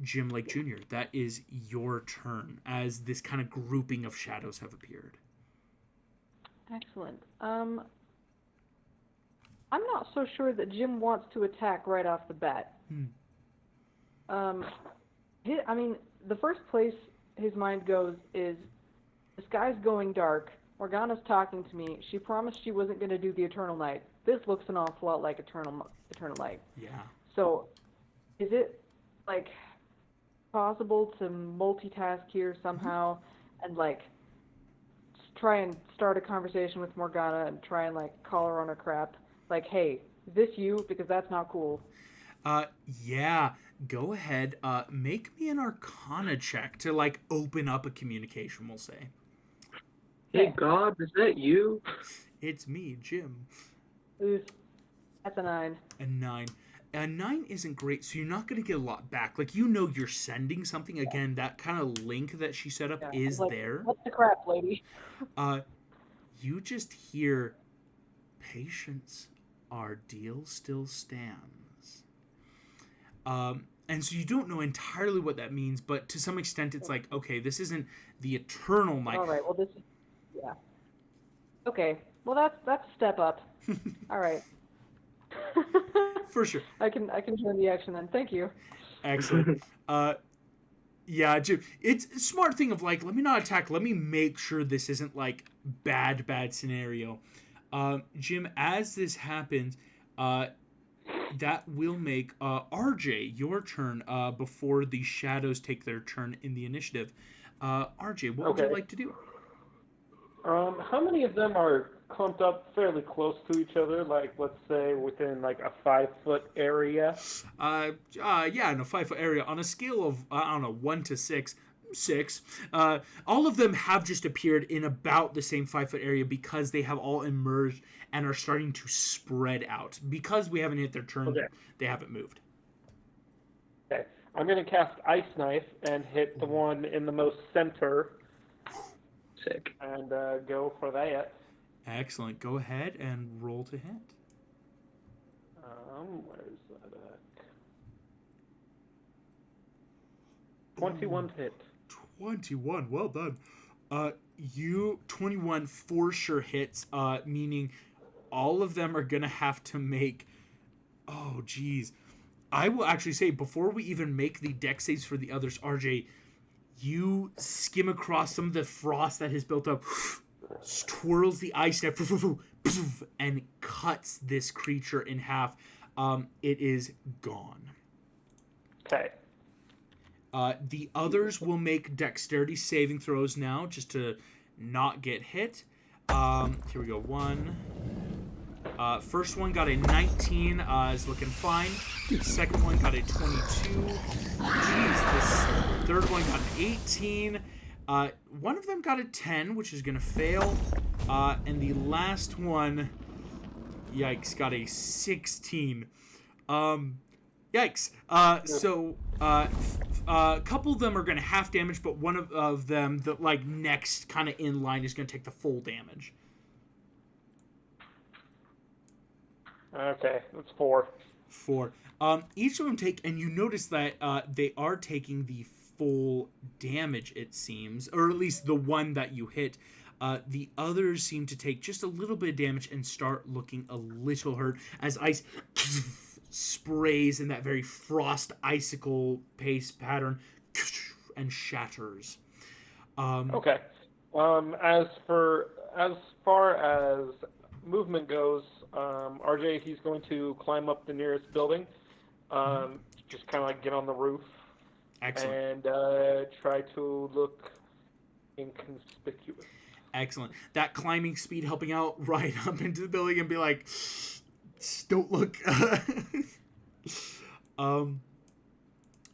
Jim Lake Jr., that is your turn as this kind of grouping of shadows have appeared. Excellent. I'm not so sure that Jim wants to attack right off the bat. I mean, the first place his mind goes is, the sky's going dark. Morgana's talking to me. She promised she wasn't going to do the Eternal Night. This looks an awful lot like Eternal Night. Yeah. So, is it, like, possible to multitask here somehow and, like, just try and start a conversation with Morgana and try and, like, call her on her crap? Like, hey, is this you? Because that's not cool. Yeah. Go ahead. Make me an Arcana check to, like, open up a communication, we'll say. Hey, God, is that you? It's me, Jim. Oof. That's a 9. A 9. A 9 isn't great, so you're not going to get a lot back. Like, you know you're sending something. Again, that kind of link that she set up is like, there. What the crap, lady? you just hear, "Patience, our deal still stands." And so you don't know entirely what that means, but to some extent it's like, okay, this isn't the eternal night. All right. Well, this is yeah. Okay. Well, that's a step up. All right. For sure. I can join the action then. Thank you. Excellent. Yeah, Jim, it's a smart thing of like, let me not attack. Let me make sure this isn't like bad scenario. Jim, as this happens, that will make RJ your turn before the shadows take their turn in the initiative. RJ, what would you like to do? How many of them are clumped up fairly close to each other? Like, let's say within like a 5-foot area. Yeah, in a 5-foot area on a scale of 1 to 6. 6. All of them have just appeared in about the same 5-foot area because they have all emerged and are starting to spread out. Because we haven't hit their turn, Okay. They haven't moved. Okay, I'm gonna cast Ice Knife and hit the one in the most center. Sick. And go for that. Excellent. Go ahead and roll to hit. Where's that at? 21 to hit. 21. Well done. 21 for sure hits, meaning all of them are going to have to make... Oh, geez. I will actually say, before we even make the dex saves for the others, RJ, you skim across some of the frost that has built up, twirls the ice knife, and cuts this creature in half. It is gone. Okay. The others will make dexterity saving throws now, just to not get hit. Here we go. First one got a 19, is looking fine. Second one got a 22. Jeez, this third one got an 18. One of them got a 10, which is going to fail. And the last one, yikes, got a 16. Yikes. So a couple of them are going to half damage, but one of them, the like next kind of in line, is going to take the full damage. Okay, that's 4. 4. Each of them take, and you notice that they are taking the full damage, it seems, or at least the one that you hit. The others seem to take just a little bit of damage and start looking a little hurt as ice sprays in that very frost icicle pace pattern and shatters. Okay. As far as movement goes, RJ, he's going to climb up the nearest building, just kind of like get on the roof. Excellent. And try to look inconspicuous. Excellent. That climbing speed helping out right up into the building and be like, don't look.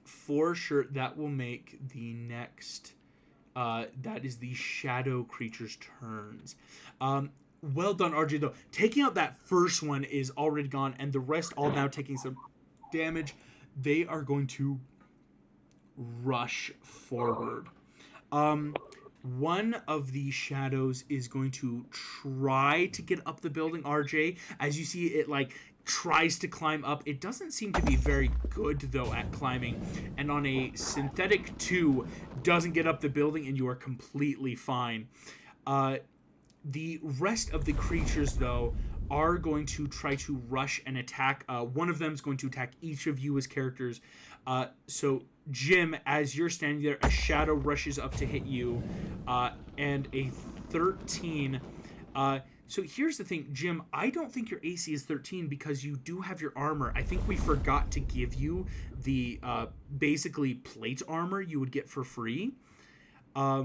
For sure, that will make the next, that is the shadow creature's turns. Well done, RJ, though. Taking out that first one is already gone, and the rest all now taking some damage. They are going to rush forward. One of the shadows is going to try to get up the building, RJ. As you see, it like tries to climb up. It doesn't seem to be very good, though, at climbing. And on a synthetic 2, doesn't get up the building, and you are completely fine. The rest of the creatures, though, are going to try to rush and attack. One of them is going to attack each of you as characters. So, Jim, as you're standing there, a shadow rushes up to hit you, and a 13. So here's the thing, Jim, I don't think your AC is 13 because you do have your armor. I think we forgot to give you the basically plate armor you would get for free. Yeah.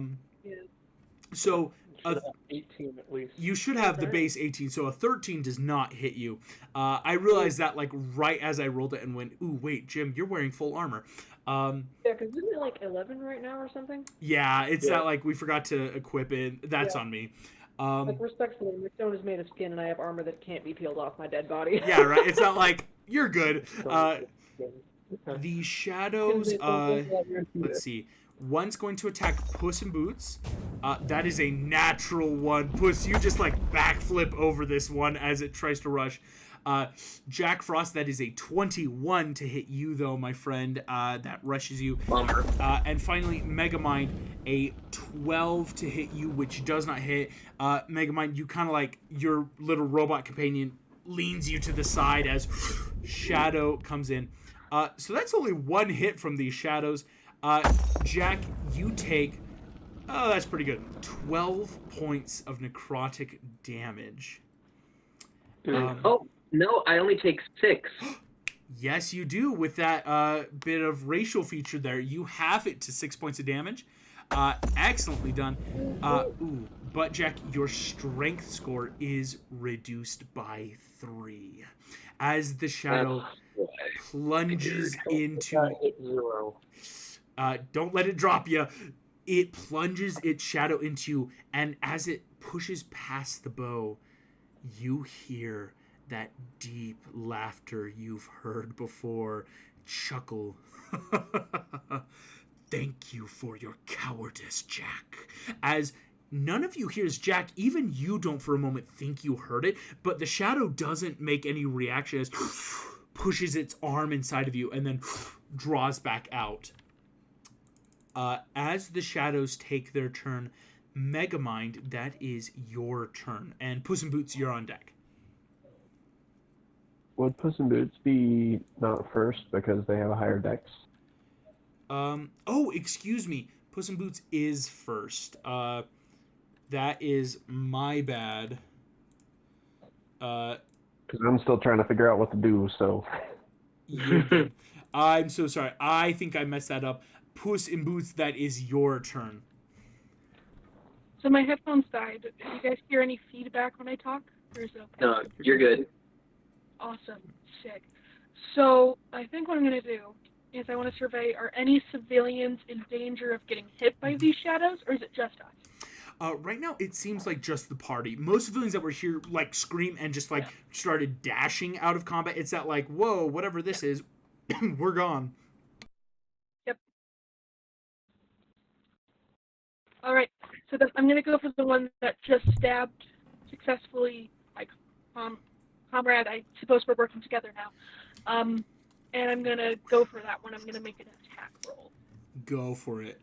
So... Should have 18 at least. You should have the base 18, so a 13 does not hit you. I realized that like right as I rolled it and went, ooh, wait, Jim, you're wearing full armor. Yeah, because isn't it like 11 right now or something? Yeah, it's that like we forgot to equip it. That's on me. Like, respectfully, my stone is made of skin and I have armor that can't be peeled off my dead body. Yeah, right. It's not like, you're good. The shadows, let's see. One's going to attack Puss in Boots. That is a natural one. Puss, you just like backflip over this one as it tries to rush. Jack Frost, that is a 21 to hit you, though, my friend. That rushes you. Bummer. And finally, Megamind, a 12 to hit you, which does not hit. Megamind, you kind of like your little robot companion leans you to the side as Shadow comes in. So that's only one hit from these shadows. Jack, you take, oh, that's pretty good, 12 points of necrotic damage. Oh, no, I only take 6. Yes, you do. With that bit of racial feature there, you have it to 6 points of damage. Excellently done. But Jack, your strength score is reduced by 3. As the shadow plunges into... hit 0. Don't let it drop you. It plunges its shadow into you, and as it pushes past the bow, you hear that deep laughter you've heard before chuckle. Thank you for your cowardice, Jack. As none of you hears Jack, even you don't for a moment think you heard it, but the shadow doesn't make any reaction as pushes its arm inside of you and then draws back out. As the shadows take their turn, Megamind, that is your turn. And Puss in Boots, you're on deck. Would Puss in Boots be not first because they have a higher dex? Oh, excuse me. Puss in Boots is first. That is my bad. Because I'm still trying to figure out what to do, so... I'm so sorry. I think I messed that up. Puss in Boots, that is your turn. So my headphones died. Do you guys hear any feedback when I talk? Or is it okay? No, you're good. Awesome. Sick. So I think what I'm going to do is I want to survey, are any civilians in danger of getting hit by these shadows, or is it just us? Right now, it seems like just the party. Most civilians that were here, like, scream and just, like, started dashing out of combat. It's that, like, whoa, whatever this is, we're gone. Yep. All right. So then I'm going to go for the one that just stabbed successfully, like, comrade. I suppose we're working together now. And I'm going to go for that one. I'm going to make an attack roll. Go for it.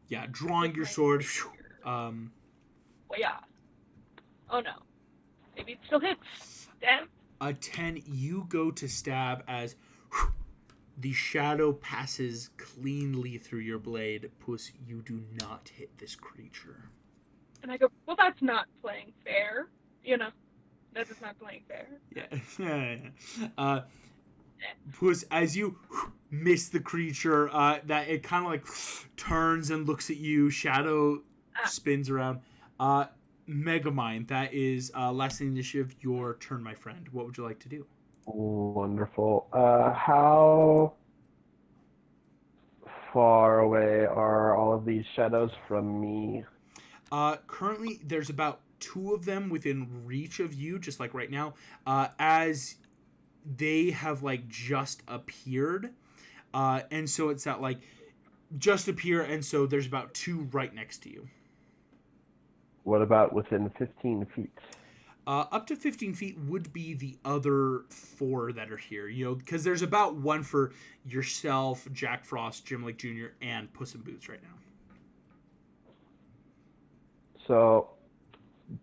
Yeah, drawing your sword. Well, yeah. Oh, no. Maybe it still hits. Damn. A 10, you go to stab as the shadow passes cleanly through your blade. Puss, you do not hit this creature. And I go, well, that's not playing fair. You know, that is not playing fair. Yeah. Puss, as you miss the creature, that it kind of like turns and looks at you. Shadow spins around. Megamind, that is last initiative. Your turn, my friend. What would you like to do? Wonderful. How far away are all of these shadows from me? Currently, there's about 2 of them within reach of you, just like right now. As they have like just appeared, and so it's that like just appear, and so there's about 2 right next to you. What about within 15 feet? Up to 15 feet would be the other 4 that are here, you know, because there's about 1 for yourself, Jack Frost, Jim Lake Jr., and Puss in Boots right now. So,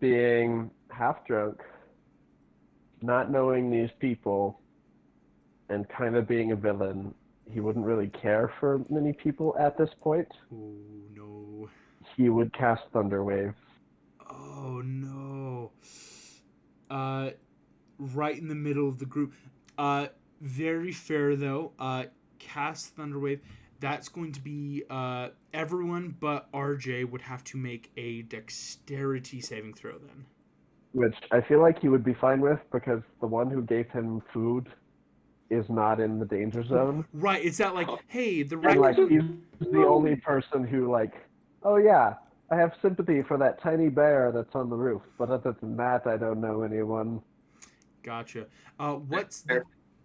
being half drunk, not knowing these people, and kind of being a villain, he wouldn't really care for many people at this point. Oh, no. He would cast Thunderwave. Oh, no. Right in the middle of the group. Very fair, though. Cast Thunderwave. That's going to be everyone but RJ would have to make a dexterity saving throw then. Which I feel like he would be fine with because the one who gave him food is not in the danger zone. Right, it's that like, hey, the And like he's the only person who like, oh yeah, I have sympathy for that tiny bear that's on the roof, but other than that, I don't know anyone. Gotcha.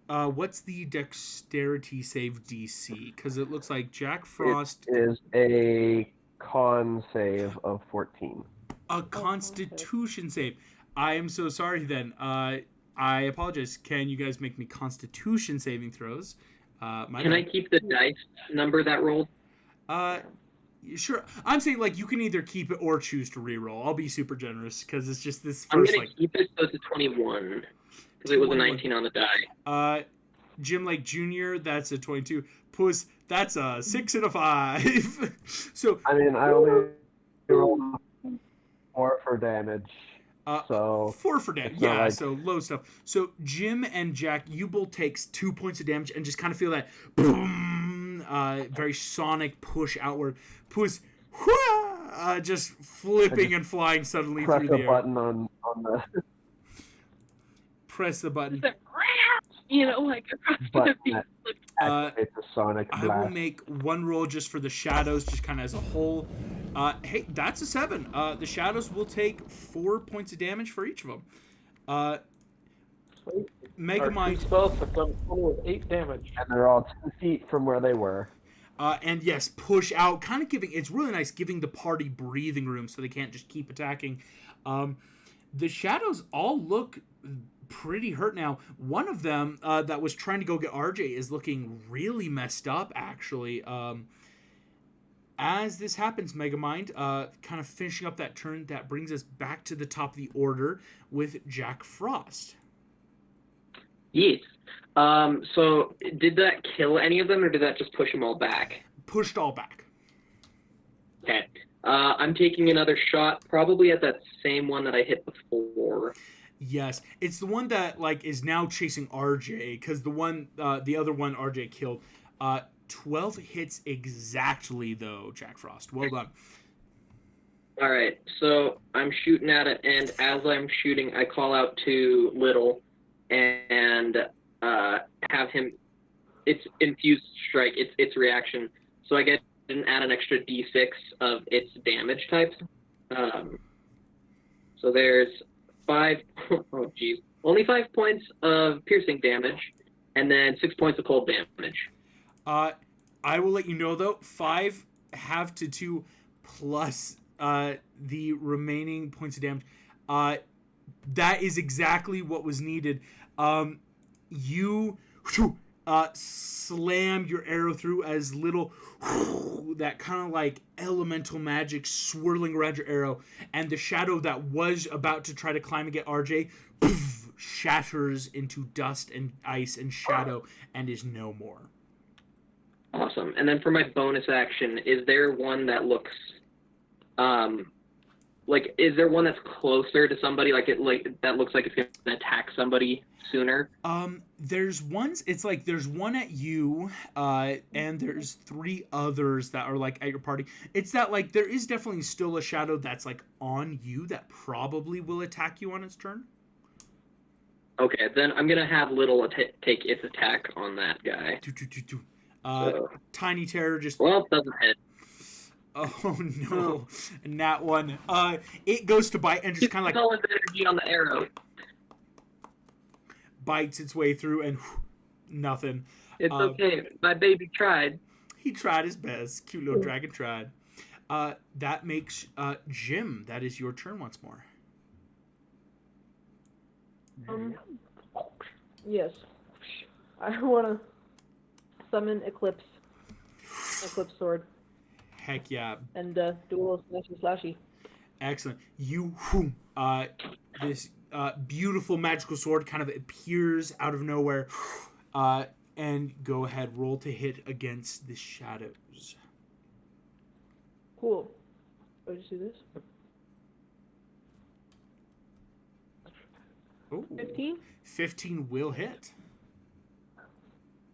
what's the dexterity save DC? Because it looks like Jack Frost It is a con save of 14. a Constitution save. I am so sorry. Then I apologize. Can you guys make me Constitution saving throws? Can I keep the dice number that rolled? Sure. I'm saying like you can either keep it or choose to reroll. I'll be super generous because it's just this I'm first gonna keep it so it's a 21 because it was a 19 on the die. Jim Lake Jr. That's a 22. Puss. That's a 6 and a 5. So I mean, I only rolled 4 for damage. So 4 for damage. it's not Yeah, like- so low stuff. So Jim and Jack, you both takes 2 points of damage and just kind of feel that boom, very sonic push outward. Puss, just flipping and flying suddenly press through the a air. button on the Press the button. It's like, you know, like across the button feet. that Uh, activates a sonic I blast. will make one roll just for the shadows, just kind of as a whole. Hey, that's a 7. The shadows will take 4 points of damage for each of them. Mega Our Mind. 2 spells have done a total of 8 damage. And they're all 10 feet from where they were. And yes, push out, kind of giving, it's really nice giving the party breathing room so they can't just keep attacking. The shadows all look pretty hurt now. One of them that was trying to go get RJ is looking really messed up, actually. As this happens, Megamind, kind of finishing up that turn, that brings us back to the top of the order with Jack Frost. Yes. So did that kill any of them, or did that just push them all back? Pushed all back. Okay. I'm taking another shot, probably at that same one that I hit before. Yes, it's the one that like is now chasing RJ because the other one RJ killed. 12 hits exactly though, Jack Frost. Well done. All right, so I'm shooting at it, and as I'm shooting, I call out to Little and have him. It's infused strike. Its reaction. So I get add an extra d6 of its damage types. So there's 5. Oh geez, only 5 points of piercing damage, and then 6 points of cold damage. I will let you know though. 5 half to 2 plus the remaining points of damage. That is exactly what was needed. You slam your arrow through as Little that kind of like elemental magic swirling around your arrow, and the shadow that was about to try to climb and get RJ shatters into dust and ice and shadow and is no more. Awesome. And then for my bonus action, is there one that looks is there one that's closer to somebody, that looks like it's going to attack somebody sooner? There's ones, it's like there's one at you, and there's 3 others that are like at your party. It's that like there is definitely still a shadow that's like on you that probably will attack you on its turn. Okay, then I'm going to have Little take its attack on that guy. So, Tiny Terror just... Well, it doesn't hit. Oh no, and that one. It goes to bite and just kind of like all its energy on the arrow. Bites its way through and nothing. It's okay. My baby tried. He tried his best. Cute little dragon tried. That makes Jim. That is your turn once more. Yes. I want to summon Eclipse Sword. Heck yeah. And do a little slashy. Excellent. You, this beautiful magical sword kind of appears out of nowhere. And go ahead, roll to hit against the shadows. Cool. Oh, did you see this? Ooh. 15? 15 will hit.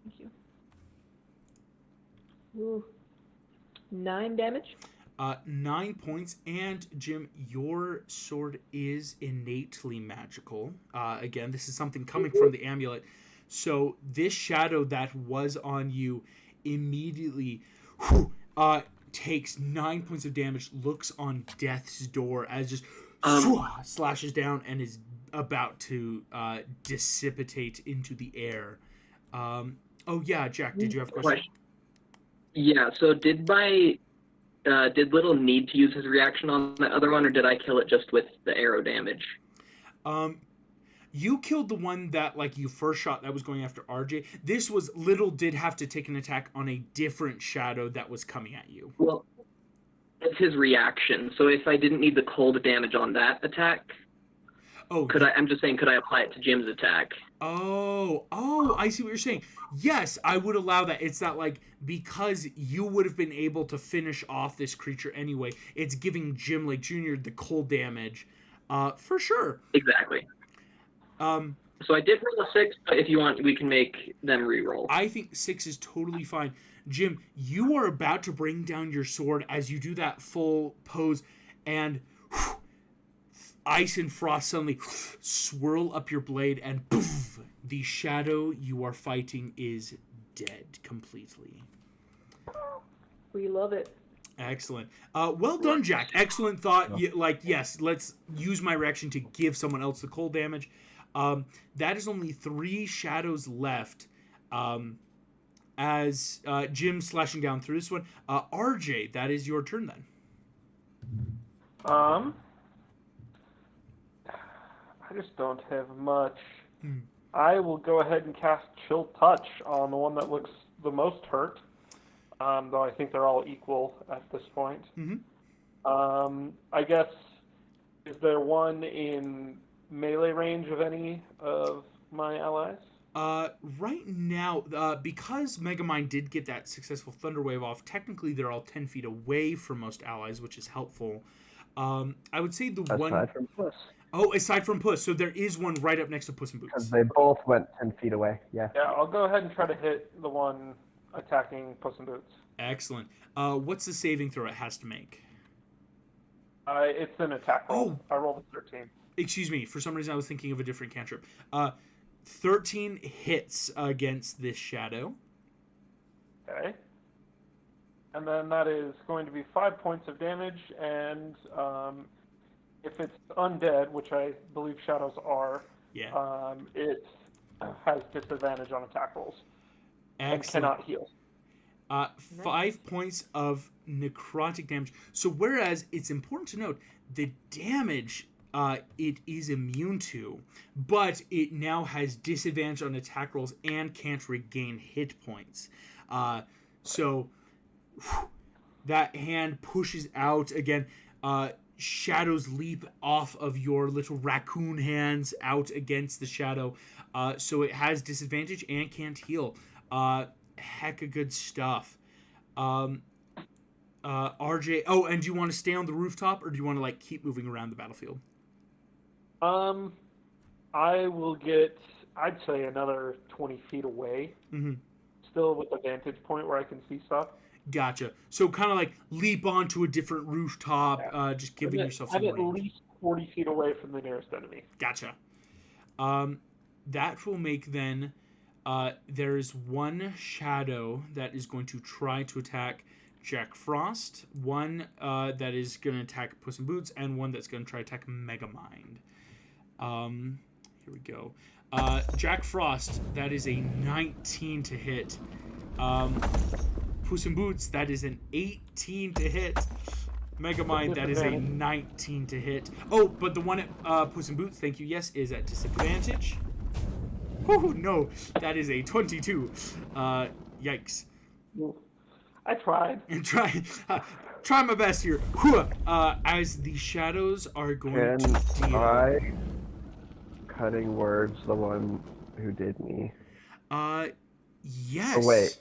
Thank you. Ooh. 9 damage. 9 points, and Jim, your sword is innately magical. Again, this is something coming from the amulet. So this shadow that was on you immediately takes 9 points of damage, looks on death's door as just slashes down and is about to dissipate into the air. Oh yeah, Jack, did you have a question? Yeah. So did Little need to use his reaction on the other one, or did I kill it just with the arrow damage? You killed the one that like you first shot that was going after RJ. This was Little did have to take an attack on a different shadow that was coming at you. Well, it's his reaction. So if I didn't need the cold damage on that attack, I'm just saying, could I apply it to Jim's attack? Oh, I see what you're saying. Yes, I would allow that. It's not like because you would have been able to finish off this creature anyway. It's giving Jim Lake Jr. the cold damage, for sure. Exactly. So I did roll a 6, but if you want, we can make them re-roll. I think 6 is totally fine. Jim, you are about to bring down your sword as you do that full pose, and ice and frost suddenly swirl up your blade, and poof, the shadow you are fighting is dead completely. We love it. Excellent. Well done, Jack. Excellent thought. Yes, let's use my reaction to give someone else the cold damage. That is only 3 shadows left. As Jim's slashing down through this one. RJ, that is your turn then. I just don't have much. I will go ahead and cast Chill Touch on the one that looks the most hurt. Though I think they're all equal at this point. I guess, is there one in melee range of any of my allies? Right now, because Megamind did get that successful Thunder Wave off, technically they're all 10 feet away from most allies, which is helpful. I would say Aside from Puss. Oh, aside from Puss. So there is one right up next to Puss in Boots. Because they both went 10 feet away, yeah. Yeah, I'll go ahead and try to hit the one attacking Puss in Boots. Excellent. What's the saving throw it has to make? It's an attack roll. I rolled a 13. Excuse me. For some reason, I was thinking of a different cantrip. 13 hits against this shadow. Okay. And then that is going to be 5 points of damage, and if it's undead, which I believe shadows are, it has disadvantage on attack rolls. Excellent. And cannot heal. 5 points of necrotic damage. So whereas it's important to note, the damage it is immune to, but it now has disadvantage on attack rolls and can't regain hit points. So that hand pushes out again. Shadows leap off of your little raccoon hands out against the shadow. So it has disadvantage and can't heal. Heck of good stuff. RJ, and do you want to stay on the rooftop or do you want to like keep moving around the battlefield? I will get, I'd say, another 20 feet away. Still with the vantage point where I can see stuff. Gotcha. So kind of like leap onto a different rooftop, just giving yourself some range. I'm at least 40 feet away from the nearest enemy. Gotcha. That will make then, there is one shadow that is going to try to attack Jack Frost, one that is going to attack Puss in Boots, and one that's going to try to attack Megamind. Here we go. Jack Frost, that is a 19 to hit. Puss in Boots, that is an 18 to hit. Megamind, that is a 19 to hit. Oh, but the one at Puss in Boots, thank you, yes, is at disadvantage. Oh, no, that is a 22. Yikes. I tried. And try my best here. As the shadows are going to deal... Cutting words, the one who did me. Yes. Oh, wait.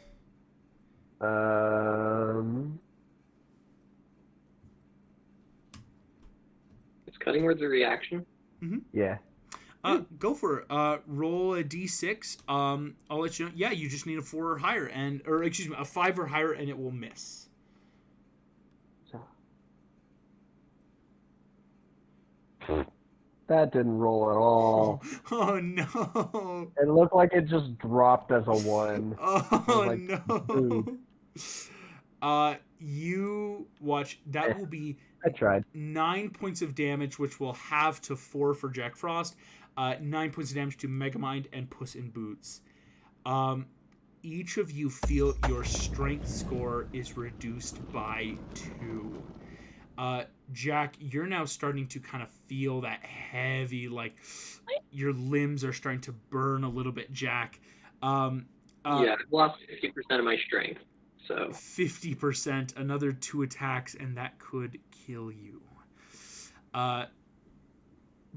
Is cutting words a reaction? Yeah. Go for it. Roll a d6. I'll let you know. Yeah, you just need a 4 or higher, a 5 or higher, and it will miss. That didn't roll at all. Oh no! It looked like it just dropped as a 1. Oh no! You watch. That will be. I tried. 9 points of damage, which will have to 4 for Jack Frost. 9 points of damage to Megamind and Puss in Boots. Each of you feel your strength score is reduced by 2. Jack, you're now starting to kind of feel that heavy, like your limbs are starting to burn a little bit, Jack. Yeah, I've lost 50% of my strength. So 50%, another 2 attacks, and that could kill you.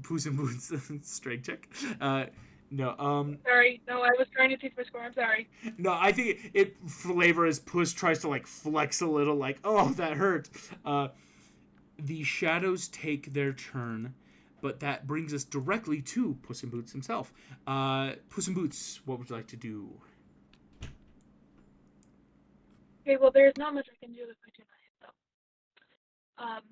Puss in Boots, strength check. No. Sorry, no, I was trying to teach my score. I'm sorry. No, I think it flavor as Puss tries to like flex a little, like, oh, that hurt. The shadows take their turn, but that brings us directly to Puss in Boots himself. Puss in Boots, what would you like to do? Okay, well, there's not much I can do if I do not hit them.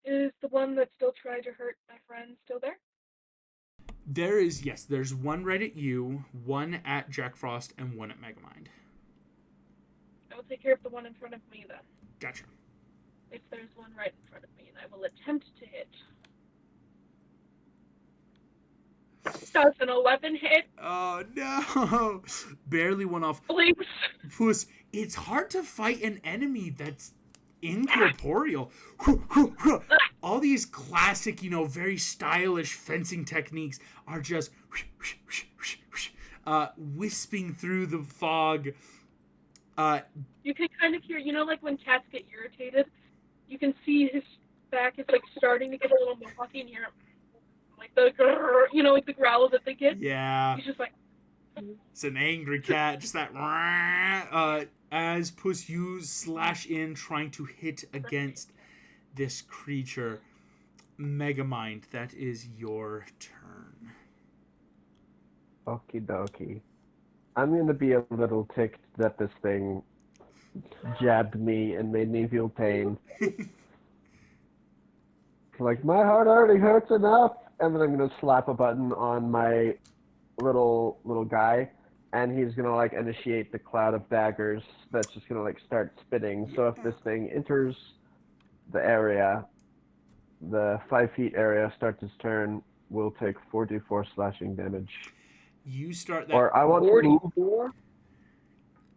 Is the one that still tried to hurt my friend still there? There's one right at you, one at Jack Frost, and one at Megamind. I will take care of the one in front of me then. Gotcha. If there's one right in front of me, and I will attempt to hit. Does an 11 hit? Oh no! Barely went off. Please. Puss, it's hard to fight an enemy that's incorporeal. All these classic, very stylish fencing techniques are just wisping through the fog. You can kind of hear, like when cats get irritated, you can see his back is like starting to get a little mohawky and hear like the grrr, like the growl that they get. Yeah. He's just like. It's an angry cat, just that. As Puss, you slash in, trying to hit against this creature. Megamind, that is your turn. Okie dokie. I'm gonna be a little ticked that this thing jabbed me and made me feel pain. Like, my heart already hurts enough, and then I'm gonna slap a button on my little guy, and he's gonna like initiate the cloud of daggers that's just gonna like start spinning. So if this thing enters the area, the 5 feet area, starts its turn, will take 4d4 slashing damage. You start that. Or I want 44? to move.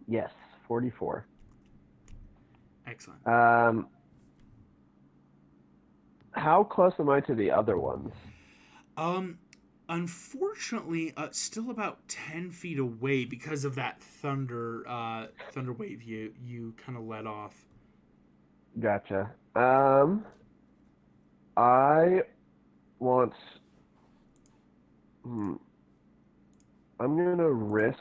Yes, 44. Excellent. How close am I to the other ones? Unfortunately, still about 10 feet away because of that thunder wave you kind of let off. Gotcha. I want. I'm gonna risk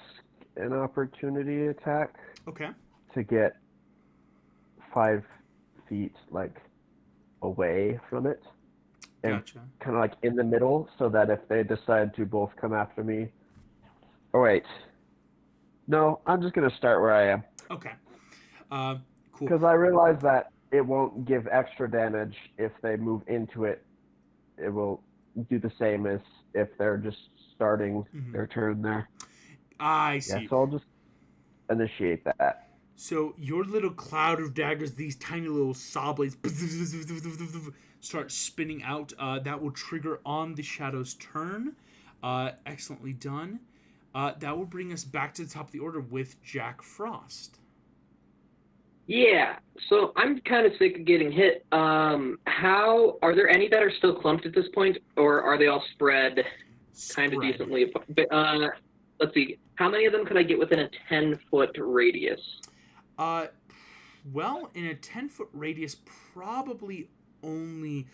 an opportunity attack. Okay. To get 5 feet like away from it. And Gotcha. kind of like in the middle, so that if they decide to both come after me. Oh wait. No, I'm just gonna start where I am. Okay. Cool. Because I realize that it won't give extra damage if they move into it. It will do the same as if they're just starting their turn there. I see. Yeah, so I'll just initiate that. So your little cloud of daggers, these tiny little saw blades, start spinning out. That will trigger on the Shadow's turn. Excellently done. That will bring us back to the top of the order with Jack Frost. Yeah, so I'm kind of sick of getting hit. How are there any that are still clumped at this point, or are they all spread kind of decently apart? But, let's see, how many of them could I get within a 10-foot radius? Well, in a 10-foot radius, probably only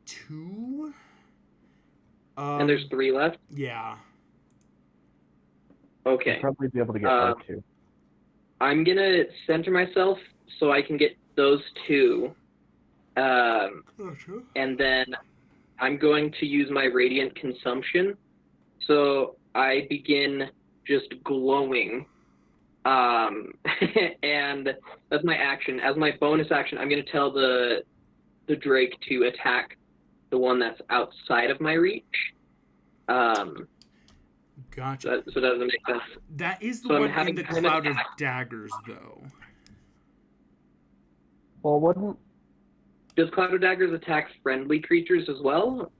2. And there's 3 left? Yeah. Okay. I'll probably be able to get 2. I'm going to center myself so I can get those 2. Gotcha. And then I'm going to use my radiant consumption. So I begin just glowing. And that's my action. As my bonus action, I'm going to tell the Drake to attack the one that's outside of my reach. Gotcha. So that doesn't make sense. That is the So one in the kind cloud of daggers, though. Well, wouldn't... Does Cloud of Daggers attack friendly creatures as well?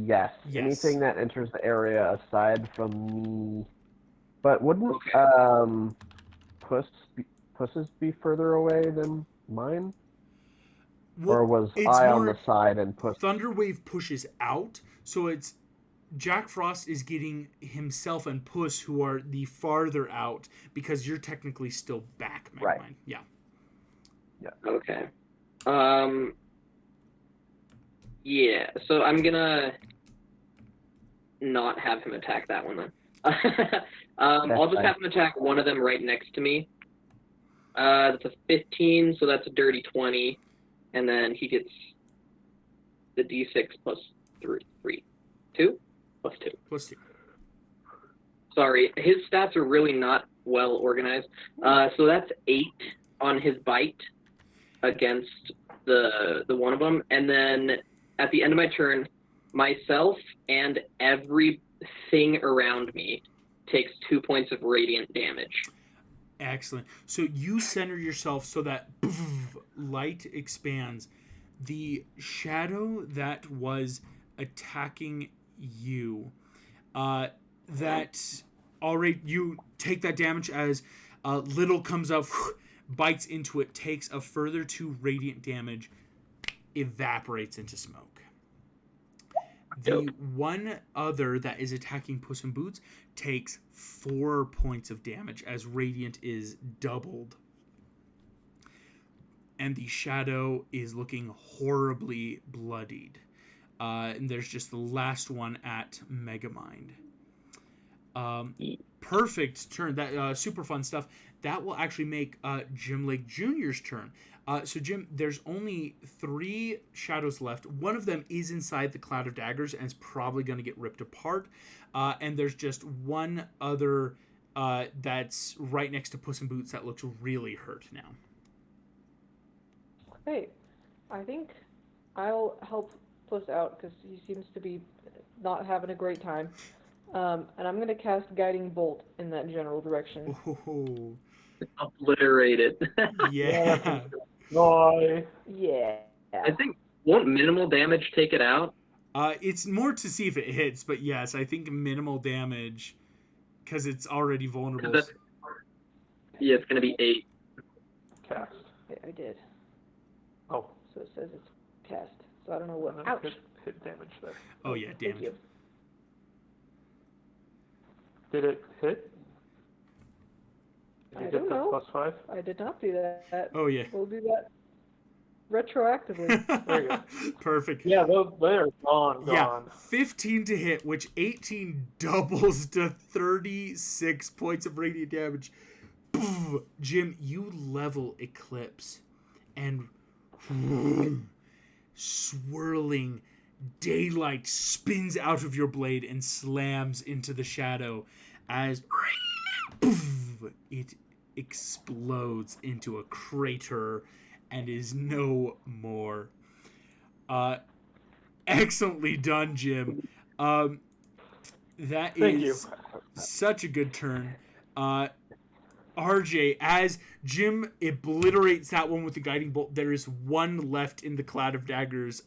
Yes. Yes. Anything that enters the area aside from me. But wouldn't Okay. Puss's be further away than mine? Well, Or was it's I on the more side and Puss? Thunderwave pushes out, so it's Jack Frost is getting himself and Puss, who are the farther out, because you're technically still back, Right. Megamind. Yeah. Okay. Yeah. So I'm gonna not have him attack that one then. I'll just fine. have him attack one of them right next to me. That's a 15, so that's a dirty 20, and then he gets the d6 plus 2 plus 2. Plus 2. Sorry, his stats are really not well organized. So that's 8 on his bite against the one of them, and then at the end of my turn, myself and everything around me takes 2 points of radiant damage. Excellent. So you center yourself so that light expands. The shadow that was attacking you, that already you take that damage as little comes up, bites into it, takes a further 2 radiant damage, evaporates into smoke. The one other that is attacking Puss in Boots takes 4 points of damage as radiant is doubled. And the shadow is looking horribly bloodied. And there's just the last one at Megamind. Perfect turn. That super fun stuff. That will actually make Jim Lake Jr.'s turn. So Jim, there's only 3 shadows left. One of them is inside the cloud of daggers and is probably going to get ripped apart. And there's just one other that's right next to Puss in Boots that looks really hurt now. Hey, I think I'll help Puss out because he seems to be not having a great time. And I'm going to cast Guiding Bolt in that general direction. Oh, Obliterated. yeah. Boy. Yeah. I think, won't minimal damage take it out? It's more to see if it hits, but yes, I think minimal damage because it's already vulnerable. Yeah, it's going to be 8. Cast. I did. Oh. So it says it's cast. So I don't know what. And then Ouch. hit damage there. Oh yeah, Thank damage. you. Did it hit? Did I you don't hit the know. +5? I did not do that. Oh yeah. We'll do that retroactively. There you go. Perfect. Yeah, they're gone. Yeah, 15 to hit, which 18 doubles to 36 points of radiant damage. Jim, you level Eclipse, and swirling daylight spins out of your blade and slams into the shadow as it explodes into a crater and is no more. Excellently done, Jim. That Thank is you. such a good turn. RJ, as Jim obliterates that one with the guiding bolt, there is one left in the cloud of daggers.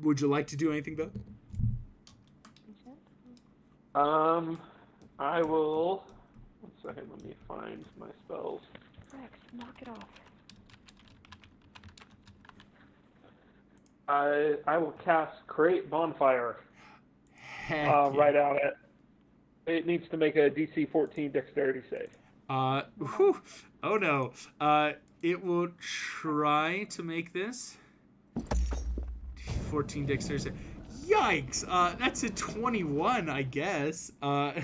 Would you like to do anything, though? I will. 1 second, let me find my spells. Rex, knock it off. I will cast Create Bonfire Heck yeah. right out at. It needs to make a DC 14 Dexterity save. Whew. Oh no. It will try to make this. 14 dexterity. Yikes! That's a 21, I guess. I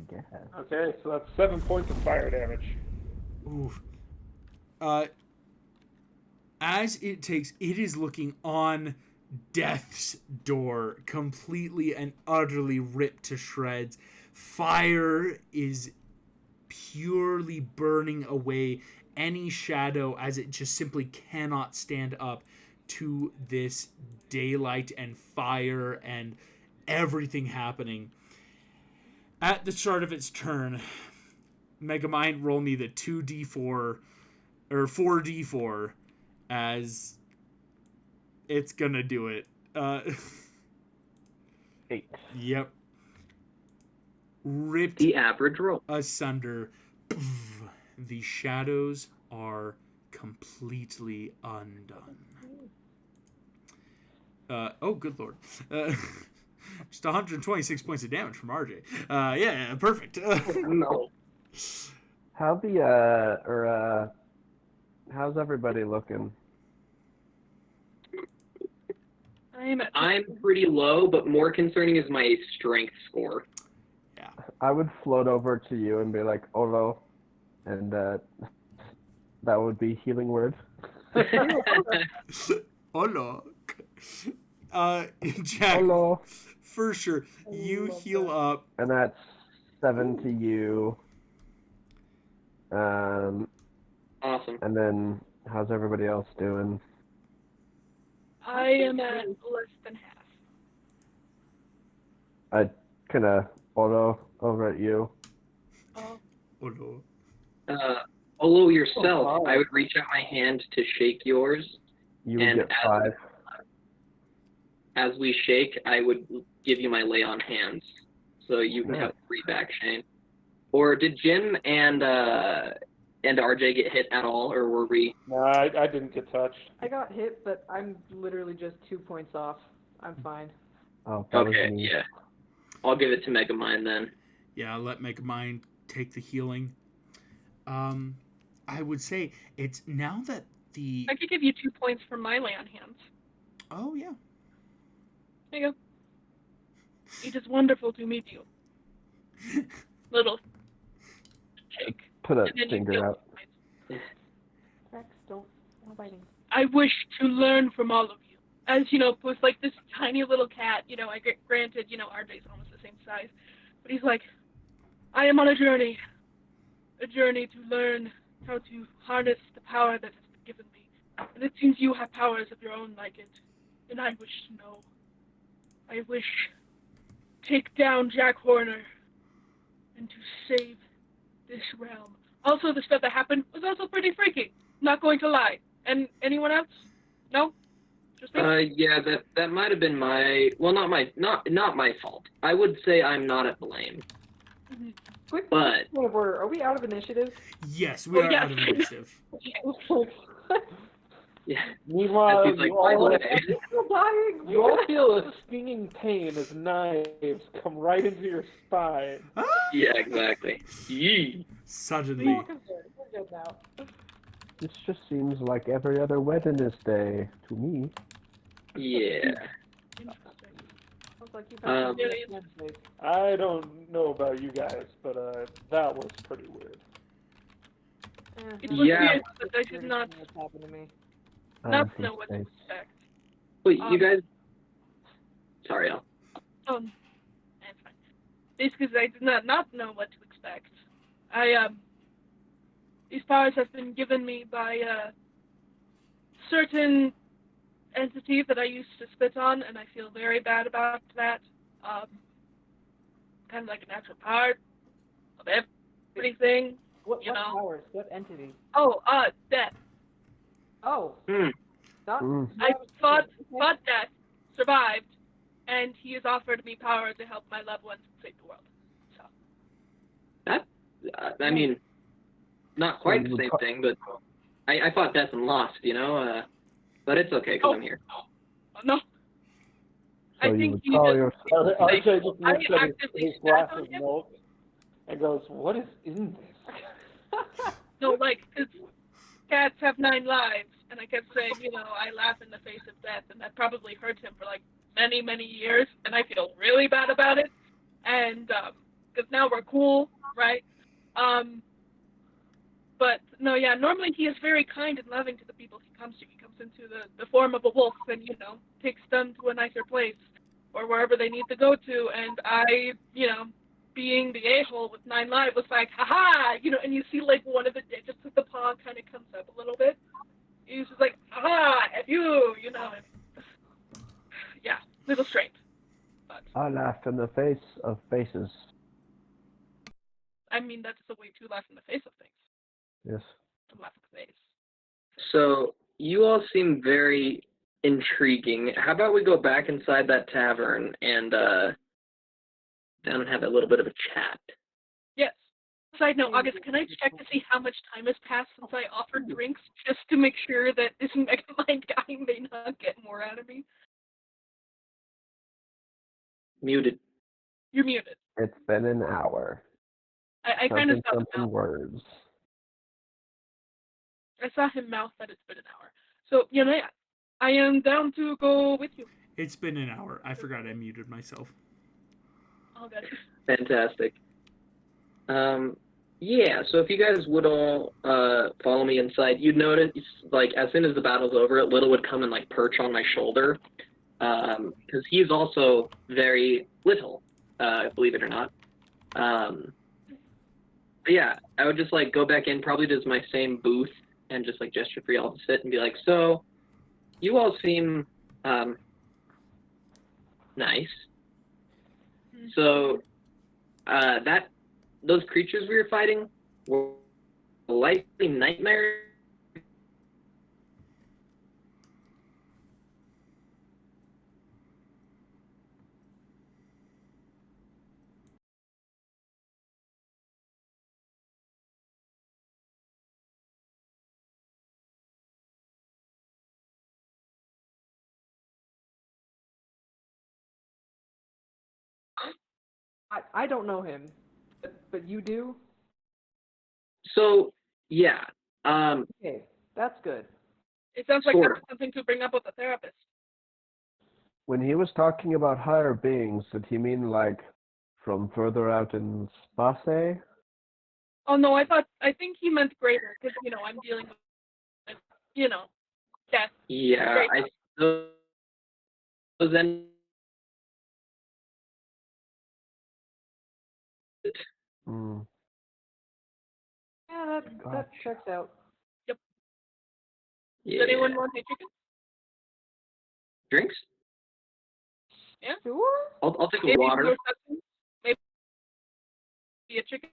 guess. Okay, so that's 7 points of fire damage. Oof. As it takes, it is looking on death's door, completely and utterly ripped to shreds. Fire is purely burning away any shadow as it just simply cannot stand up to this daylight and fire and everything happening. At the start of its turn, Megamind, roll me the 2d4 or 4d4 as it's gonna do it. Uh, 8. yep. Ripped The average roll. asunder. The shadows are completely undone. Oh, good lord. Just 126 points of damage from RJ. Yeah, perfect. No. How's everybody looking? I'm pretty low, but more concerning is my strength score. Yeah. I would float over to you and be like, Olo, and that would be healing word. Hola. Jack, Olo. for sure. You heal up. And that's 7 to you. Awesome. And then how's everybody else doing? I am at less than half. I kind of Olo over at you. Oh. Hola. Olo yourself, Oh, wow. I would reach out my hand to shake yours. You would And get 5. As we shake, I would give you my lay on hands. So you can Nice. have 3 back, Shane. Or did Jim and RJ get hit at all, or were we? No, I didn't get touched. I got hit, but I'm literally just 2 points off. I'm fine. Oh, that was Okay, me. yeah. I'll give it to Megamind then. Yeah, I'll let Megamind take the healing. I would say it's now that the. I could give you 2 points for my lay on hands. Oh, yeah. There you go. It is wonderful to meet you. Little shake. Put a And then you finger feel out. Rex, don't. No biting. I wish to learn from all of you. As you know, with like this tiny little cat, you know, I get granted, you know, RJ's almost the same size, but he's like, I am on a journey to learn how to harness the power that has been given me. And it seems you have powers of your own like it, and I wish to know. I wish to take down Jack Horner and to save this realm. Also, the stuff that happened was also pretty freaky. Not going to lie. And anyone else? No? Just me? Yeah, that might have been my not my fault. I would say I'm not at blame. Mhm. Quick, But point of order. Are we out of initiative? Yes, we Oh, are yes. out of initiative. yeah, Meanwhile, He's like, you all, "Why Still dying. you all feel a stinging pain as knives come right into your spine. Ah! yeah, exactly. Yee. Suddenly. We're good now. This just seems like every other Wednesday to me. Yeah. Interesting. Sounds like you've Um, been Really? Wednesdays. I don't know about you guys, but that was pretty weird. It was Yeah. weird, but I did not What's happened to me? not from know what to space. expect. Wait, you guys. Sorry, Al. That's fine. Basically, I did not know what to expect. These powers have been given me by a certain entity that I used to spit on, and I feel very bad about that. Kind of like a natural part of everything. What You know. powers? What entity? Oh, death. Oh. Hmm. Not. Mm. I fought Okay. death, survived, and he has offered me power to help my loved ones save the world. So. I mean, not quite you the would same ca- thing, but I fought death and lost, you know. But it's okay because I'm here. No. So I you think would he call just. your RJ just I looks at actively his glass spat on of him. milk and goes, "What is in this?" No, like, 'cause cats have 9 lives, and I kept saying, you know, I laugh in the face of death, and that probably hurt him for like many, many years, and I feel really bad about it. And because now we're cool, right? But no, yeah, normally he is very kind and loving to the people he comes to. He comes into the form of a wolf and, you know, takes them to a nicer place or wherever they need to go to. And I, you know, being the a-hole with 9 lives was like, haha, you know, and you see like one of the digits of the paw kind of comes up a little bit. He's just like, haha, and you know, and yeah, little strange. But I laughed in the face of faces. I mean, that's the way to laugh in the face of things. Yes. To laugh in the face. So you all seem very intriguing. How about we go back inside that tavern and down and have a little bit of a chat? Yes. Side note, August, can I check to see how much time has passed since I offered drinks, just to make sure that this Megamind guy may not get more out of me? Muted. You're muted. It's been an hour. I kind of saw him Something mouth. words. I saw him mouth that it's been an hour. So, I am down to go with you. It's been an hour. I forgot I muted myself. Oh, good. Fantastic. Yeah, so if you guys would all follow me inside, you'd notice, like, as soon as the battle's over, Little would come and, like, perch on my shoulder, because he's also very little, believe it or not. But yeah, I would just, like, go back in, probably to my same booth, and just, like, gesture for y'all to sit and be like, so, you all seem, nice. So, those creatures we were fighting were likely nightmares. I don't know him, but you do? So, yeah. Okay, that's good. It sounds like Sort that's something to bring up with a therapist. When he was talking about higher beings, did he mean like from further out in space? Oh no, I think he meant greater, because, I'm dealing with, death. Yeah, Great. those end. Hmm. Yeah, that checks out. Does Yeah. anyone want a chicken? Drinks? Yeah. Sure. I'll take a Maybe water. more substance? Maybe a chicken?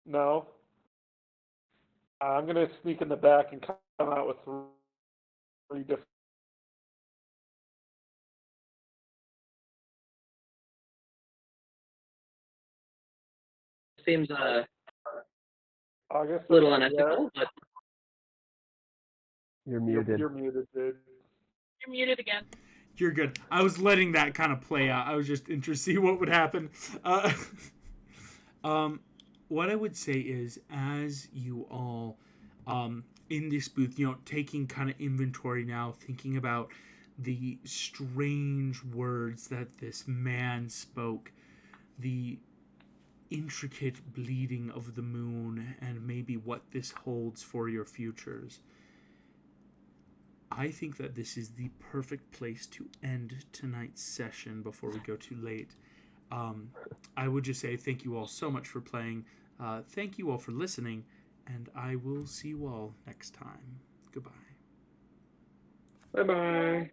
No. I'm gonna sneak in the back and come out with three different. Seems August. a little yeah, unethical, but You're muted. You're muted, dude. You're muted again. You're good. I was letting that kind of play out. I was just interested to see what would happen. What I would say is, as you all in this booth, taking kind of inventory now, thinking about the strange words that this man spoke, the intricate bleeding of the moon, and maybe what this holds for your futures. I think that this is the perfect place to end tonight's session before we go too late. I would just say thank you all so much for playing. Thank you all for listening, and I will see you all next time. Goodbye. bye-bye.